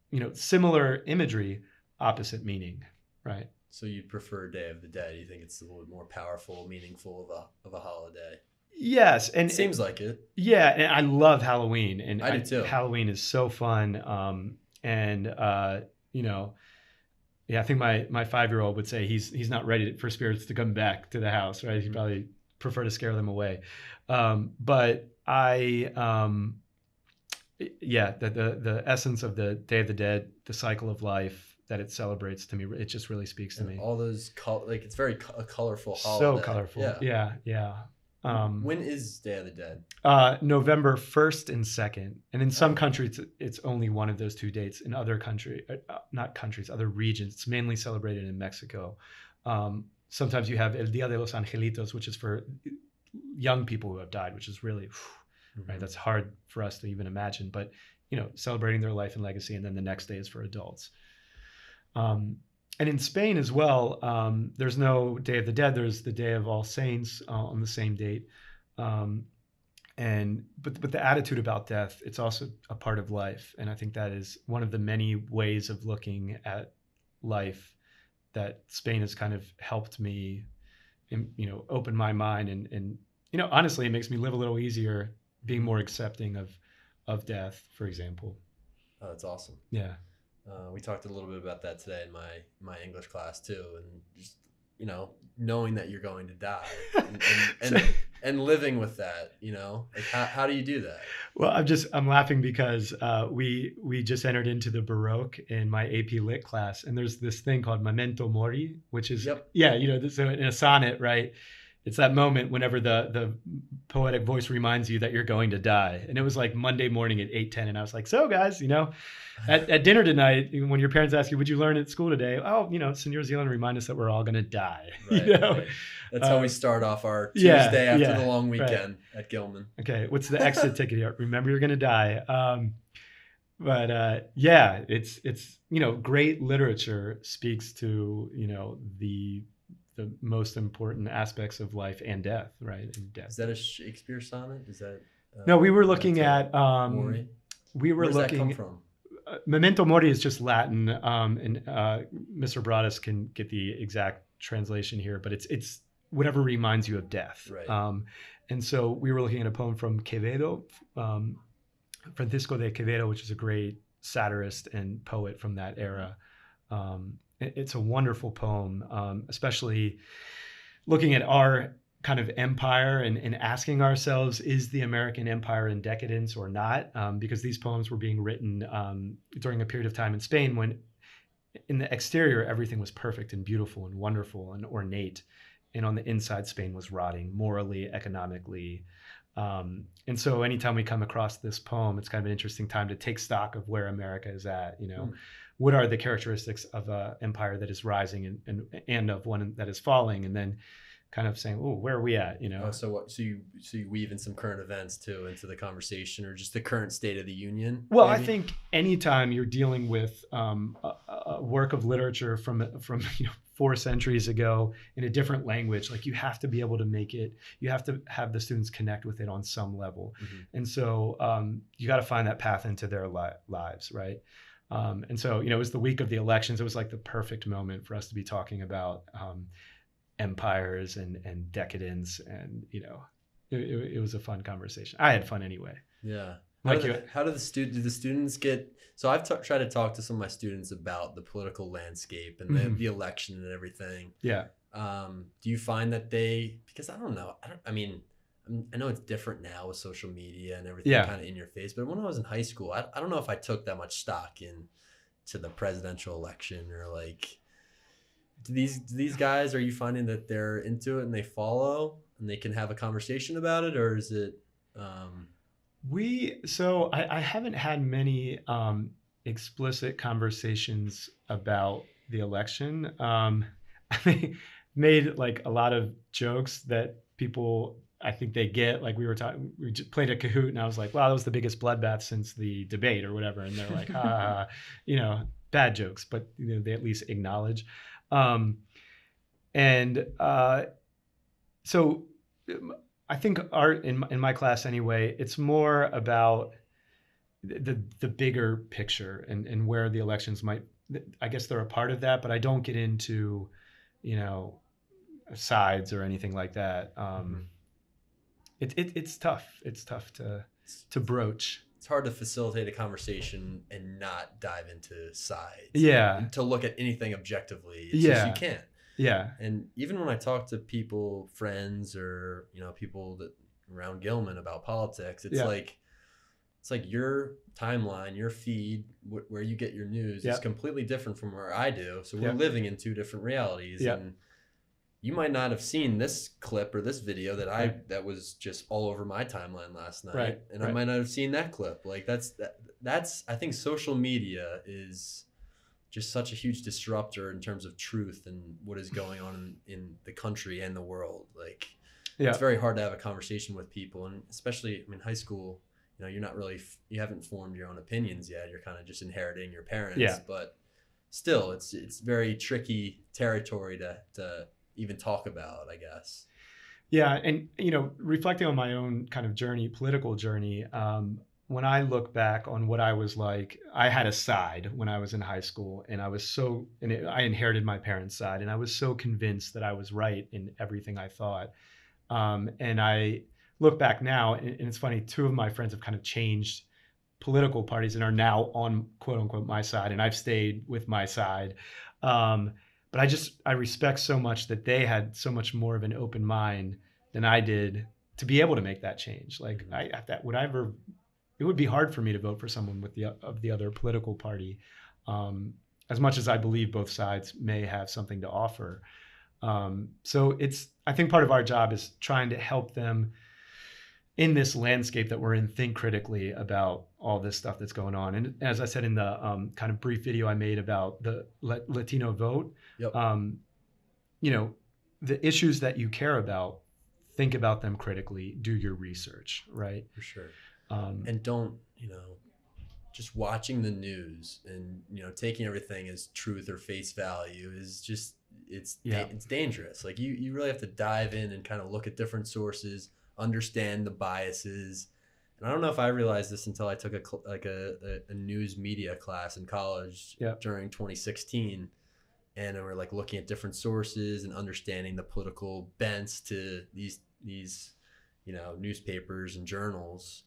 [SPEAKER 2] you know, similar imagery, opposite meaning, right?
[SPEAKER 1] So you prefer Day of the Dead? You think it's a little bit more powerful, meaningful of a holiday?
[SPEAKER 2] Yes, and
[SPEAKER 1] it seems like it.
[SPEAKER 2] Yeah, and I love Halloween, and
[SPEAKER 1] I do too.
[SPEAKER 2] Halloween is so fun, you know, yeah, I think my 5-year-old would say he's not ready for spirits to come back to the house, right? He'd probably prefer to scare them away, but the essence of the Day of the Dead, the cycle of life that it celebrates, to me, it just really speaks to me.
[SPEAKER 1] All those like it's very a colorful holiday.
[SPEAKER 2] So colorful. Yeah.
[SPEAKER 1] When is Day of the Dead?
[SPEAKER 2] November 1st and 2nd, and in some countries it's only one of those two dates. In other other regions, it's mainly celebrated in Mexico. Sometimes you have El Dia de los Angelitos, which is for young people who have died, which is really right. That's hard for us to even imagine, but you know, celebrating their life and legacy, and then the next day is for adults. And in Spain as well, there's no Day of the Dead. There's the Day of All Saints on the same date. But the attitude about death, it's also a part of life. And I think that is one of the many ways of looking at life that Spain has kind of helped me, you know, open my mind. And you know, honestly, it makes me live a little easier, being more accepting of death, for example.
[SPEAKER 1] Oh, that's awesome.
[SPEAKER 2] Yeah.
[SPEAKER 1] We talked a little bit about that today in my English class too, and just, you know, knowing that you're going to die and living with that, you know, like how do you do that? Well,
[SPEAKER 2] I'm laughing because we just entered into the Baroque in my AP Lit class, and there's this thing called memento mori, which is you know, so in a sonnet, right? it's that moment whenever the poetic voice reminds you that you're going to die. And it was like Monday morning at 8:10, and I was like, so guys, at dinner tonight, when your parents ask you, would you learn at school today? Oh, Señor Zealand remind us that we're all going to die.
[SPEAKER 1] Right, right. That's how we start off our Tuesday after the long weekend at Gilman.
[SPEAKER 2] Okay, what's the exit ticket here? Remember, you're going to die. It's great literature speaks to the most important aspects of life and death, right? And death.
[SPEAKER 1] Is that a Shakespeare sonnet? Is that
[SPEAKER 2] no? We were looking at
[SPEAKER 1] Mori?
[SPEAKER 2] Where
[SPEAKER 1] does that come from?
[SPEAKER 2] Memento Mori is just Latin, and Mr. Broadus can get the exact translation here, but it's whatever reminds you of death.
[SPEAKER 1] Right.
[SPEAKER 2] And so we were looking at a poem from Quevedo, Francisco de Quevedo, which is a great satirist and poet from that era. It's a wonderful poem, especially looking at our kind of empire and asking ourselves, is the American empire in decadence or not? Because these poems were being written during a period of time in Spain when in the exterior, everything was perfect and beautiful and wonderful and ornate. And on the inside, Spain was rotting morally, economically. And so anytime we come across this poem, it's kind of an interesting time to take stock of where America is at. What are the characteristics of an empire that is rising and of one that is falling, and then kind of saying, oh, where are we at?
[SPEAKER 1] So you weave in some current events too into the conversation, or just the current state of the union?
[SPEAKER 2] Well, maybe? I think anytime you're dealing with a work of literature from 4 centuries ago in a different language, like you have to be able to make it, you have to have the students connect with it on some level. Mm-hmm. And so you got to find that path into their lives, right? And so, it was the week of the elections. It was like the perfect moment for us to be talking about empires and decadence. And, it was a fun conversation. I had fun anyway.
[SPEAKER 1] Yeah. How do the students get, so I've tried to talk to some of my students about the political landscape and the election and everything.
[SPEAKER 2] Yeah.
[SPEAKER 1] Do you find that because I don't know, I know it's different now with social media and everything kind of in your face, but when I was in high school, I don't know if I took that much stock to the presidential election, or like, these guys, are you finding that they're into it and they follow and they can have a conversation about it, or is it,
[SPEAKER 2] I haven't had many explicit conversations about the election. I made like a lot of jokes that people, I think they get. Like we just played a Kahoot, and I was like, wow, that was the biggest bloodbath since the debate or whatever. And they're like, bad jokes, but they at least acknowledge. So I think art in my class anyway, it's more about the bigger picture and where the elections might, I guess they're a part of that, but I don't get into, sides or anything like that. It's tough. It's tough to broach.
[SPEAKER 1] It's hard to facilitate a conversation and not dive into sides.
[SPEAKER 2] Yeah.
[SPEAKER 1] And to look at anything objectively. It's just you can't.
[SPEAKER 2] Yeah.
[SPEAKER 1] And even when I talk to people, friends, or people that around Gilman about politics, it's like your timeline, your feed, where you get your news is completely different from where I do. So we're living in 2 different realities. Yeah. And you might not have seen this clip or this video that was just all over my timeline last night. Right. And I might not have seen that clip. Like that's I think social media is just such a huge disruptor in terms of truth and what is going on in the country and the world. Like, it's very hard to have a conversation with people, and especially, high school, you're not really, you haven't formed your own opinions yet. You're kind of just inheriting your parents, but still, it's very tricky territory to even talk about, I guess.
[SPEAKER 2] Yeah, and reflecting on my own kind of political journey. When I look back on what I was like, I had a side when I was in high school, and I inherited my parents' side, and I was so convinced that I was right in everything I thought. And I look back now, and it's funny, 2 of my friends have kind of changed political parties and are now on quote unquote my side, and I've stayed with my side. But I respect so much that they had so much more of an open mind than I did to be able to make that change. Like it would be hard for me to vote for someone of the other political party, as much as I believe both sides may have something to offer. So I think part of our job is trying to help them in this landscape that we're in, think critically about all this stuff that's going on. And as I said in the kind of brief video I made about the Latino vote,
[SPEAKER 1] Yep.
[SPEAKER 2] The issues that you care about, think about them critically, do your research, right?
[SPEAKER 1] For sure. And don't, just watching the news and, taking everything as truth or face value is just, it's dangerous. Like you really have to dive in and kind of look at different sources, understand the biases. And I don't know if I realized this until I took a news media class in college during 2016. And we're like looking at different sources and understanding the political bents to these newspapers and journals.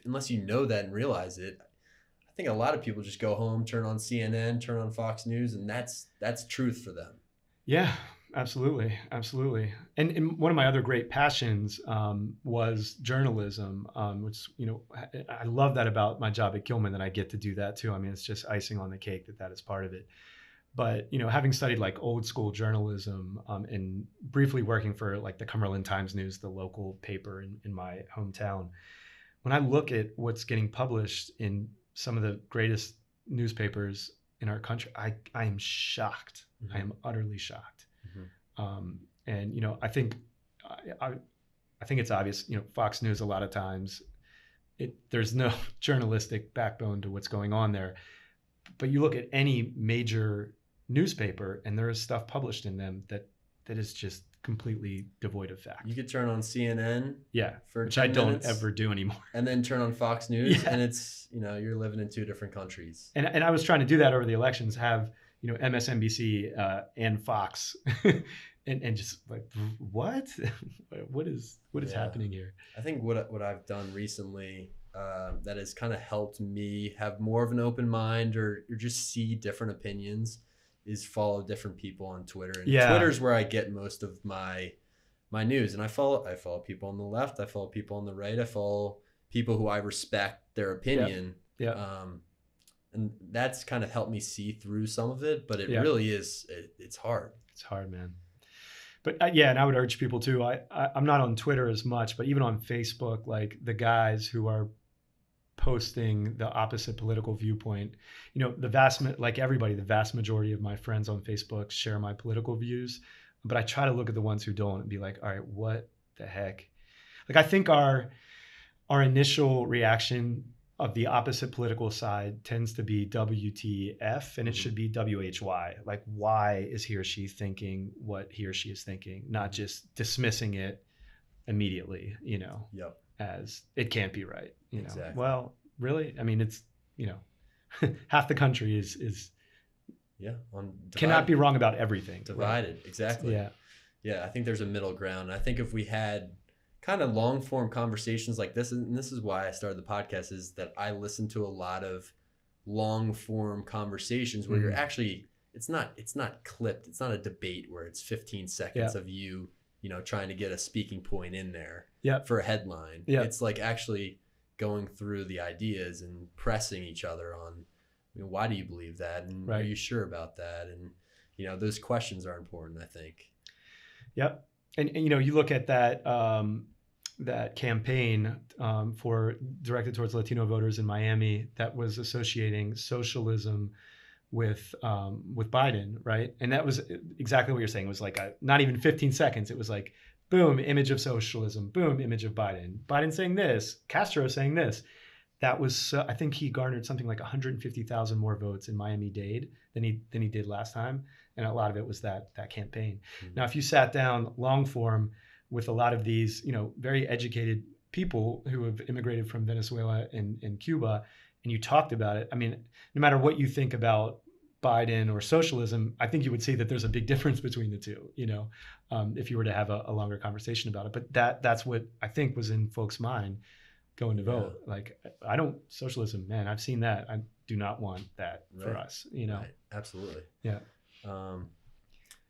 [SPEAKER 1] Unless you know that and realize it, I think a lot of people just go home, turn on CNN, turn on Fox News, and that's truth for them.
[SPEAKER 2] Yeah, absolutely. And one of my other great passions was journalism, which, I love that about my job at Gilman, that I get to do that too. I mean, it's just icing on the cake that is part of it. But, having studied like old school journalism and briefly working for like the Cumberland Times News, the local paper in my hometown, when I look at what's getting published in some of the greatest newspapers in our country, I am shocked. Mm-hmm. I am utterly shocked. Mm-hmm. And, I think it's obvious, Fox News, a lot of times there's no journalistic backbone to what's going on there. But you look at any major newspaper and there is stuff published in them that is just completely devoid of fact.
[SPEAKER 1] You could turn on CNN for
[SPEAKER 2] which
[SPEAKER 1] 10
[SPEAKER 2] I don't
[SPEAKER 1] minutes,
[SPEAKER 2] ever do anymore,
[SPEAKER 1] and then turn on Fox News and it's you're living in two different countries.
[SPEAKER 2] And I was trying to do that over the elections, have MSNBC and Fox and just like what is happening here.
[SPEAKER 1] I think what I've done recently that has kind of helped me have more of an open mind or just see different opinions is follow different people on Twitter. And Twitter's where I get most of my news. And I follow people on the left. I follow people on the right. I follow people who I respect their opinion. And that's kind of helped me see through some of it. But it really is, it's hard.
[SPEAKER 2] It's hard, man. But and I would urge people too. I'm not on Twitter as much, but even on Facebook, like the guys who are posting the opposite political viewpoint, the vast majority of my friends on Facebook share my political views, but I try to look at the ones who don't and be like, all right, what the heck? Like, I think our initial reaction of the opposite political side tends to be WTF, and it should be WHY. Like, why is he or she thinking what he or she is thinking, not just dismissing it immediately, as it can't be right.
[SPEAKER 1] Exactly.
[SPEAKER 2] Well, really? I mean, it's, half the country is cannot be wrong about everything.
[SPEAKER 1] Divided. Right? Exactly. Yeah. I think there's a middle ground. I think if we had kind of long form conversations like this, and this is why I started the podcast, is that I listen to a lot of long form conversations where you're actually, it's not clipped. It's not a debate where it's 15 seconds of you, trying to get a speaking point in there for a headline. It's like actually going through the ideas and pressing each other on, why do you believe that? And are you sure about that? And, those questions are important, I think.
[SPEAKER 2] Yep. And you look at that campaign for directed towards Latino voters in Miami that was associating socialism with Biden, right? And that was exactly what you're saying. It was like not even 15 seconds. It was like, boom, image of socialism, boom, image of Biden. Biden saying this, Castro saying this. That was, I think he garnered something like 150,000 more votes in Miami-Dade than he did last time. And a lot of it was that campaign. Mm-hmm. Now, if you sat down long form with a lot of these, very educated people who have immigrated from Venezuela and Cuba, and you talked about it, I mean, no matter what you think about Biden or socialism, I think you would see that there's a big difference between the two, if you were to have a longer conversation about it. But that's what I think was in folks' mind going to vote. Like, I don't, socialism, man, I've seen that. I do not want that for us, Right.
[SPEAKER 1] Absolutely.
[SPEAKER 2] Yeah.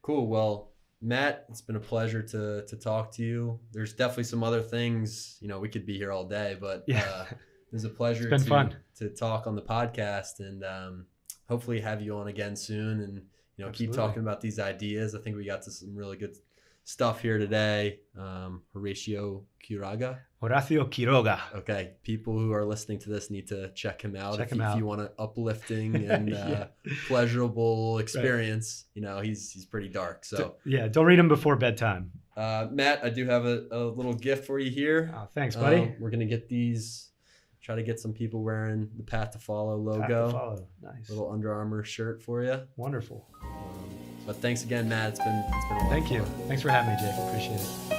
[SPEAKER 1] Cool. Well, Matt, it's been a pleasure to talk to you. There's definitely some other things, we could be here all day, but it was a pleasure
[SPEAKER 2] fun.
[SPEAKER 1] to talk on the podcast, and hopefully have you on again soon. And, keep
[SPEAKER 2] Absolutely.
[SPEAKER 1] talking about these ideas. I think we got to some really good stuff here today. Horatio Quiroga.
[SPEAKER 2] Horatio Quiroga.
[SPEAKER 1] Okay, people who are listening to this need to check him out.
[SPEAKER 2] Check
[SPEAKER 1] if
[SPEAKER 2] him out.
[SPEAKER 1] you want an uplifting and pleasurable experience, he's pretty dark. So
[SPEAKER 2] yeah, don't read him before bedtime.
[SPEAKER 1] Matt, I do have a little gift for you here.
[SPEAKER 2] Oh, thanks, buddy.
[SPEAKER 1] We're gonna get these. Try to get some people wearing the Path to Follow logo.
[SPEAKER 2] Path to Follow. Nice.
[SPEAKER 1] Little Under Armour shirt for you.
[SPEAKER 2] Wonderful.
[SPEAKER 1] But thanks again, Matt. It's been a lot of
[SPEAKER 2] Thank you.
[SPEAKER 1] fun.
[SPEAKER 2] Thanks for having me, Jake. Appreciate it.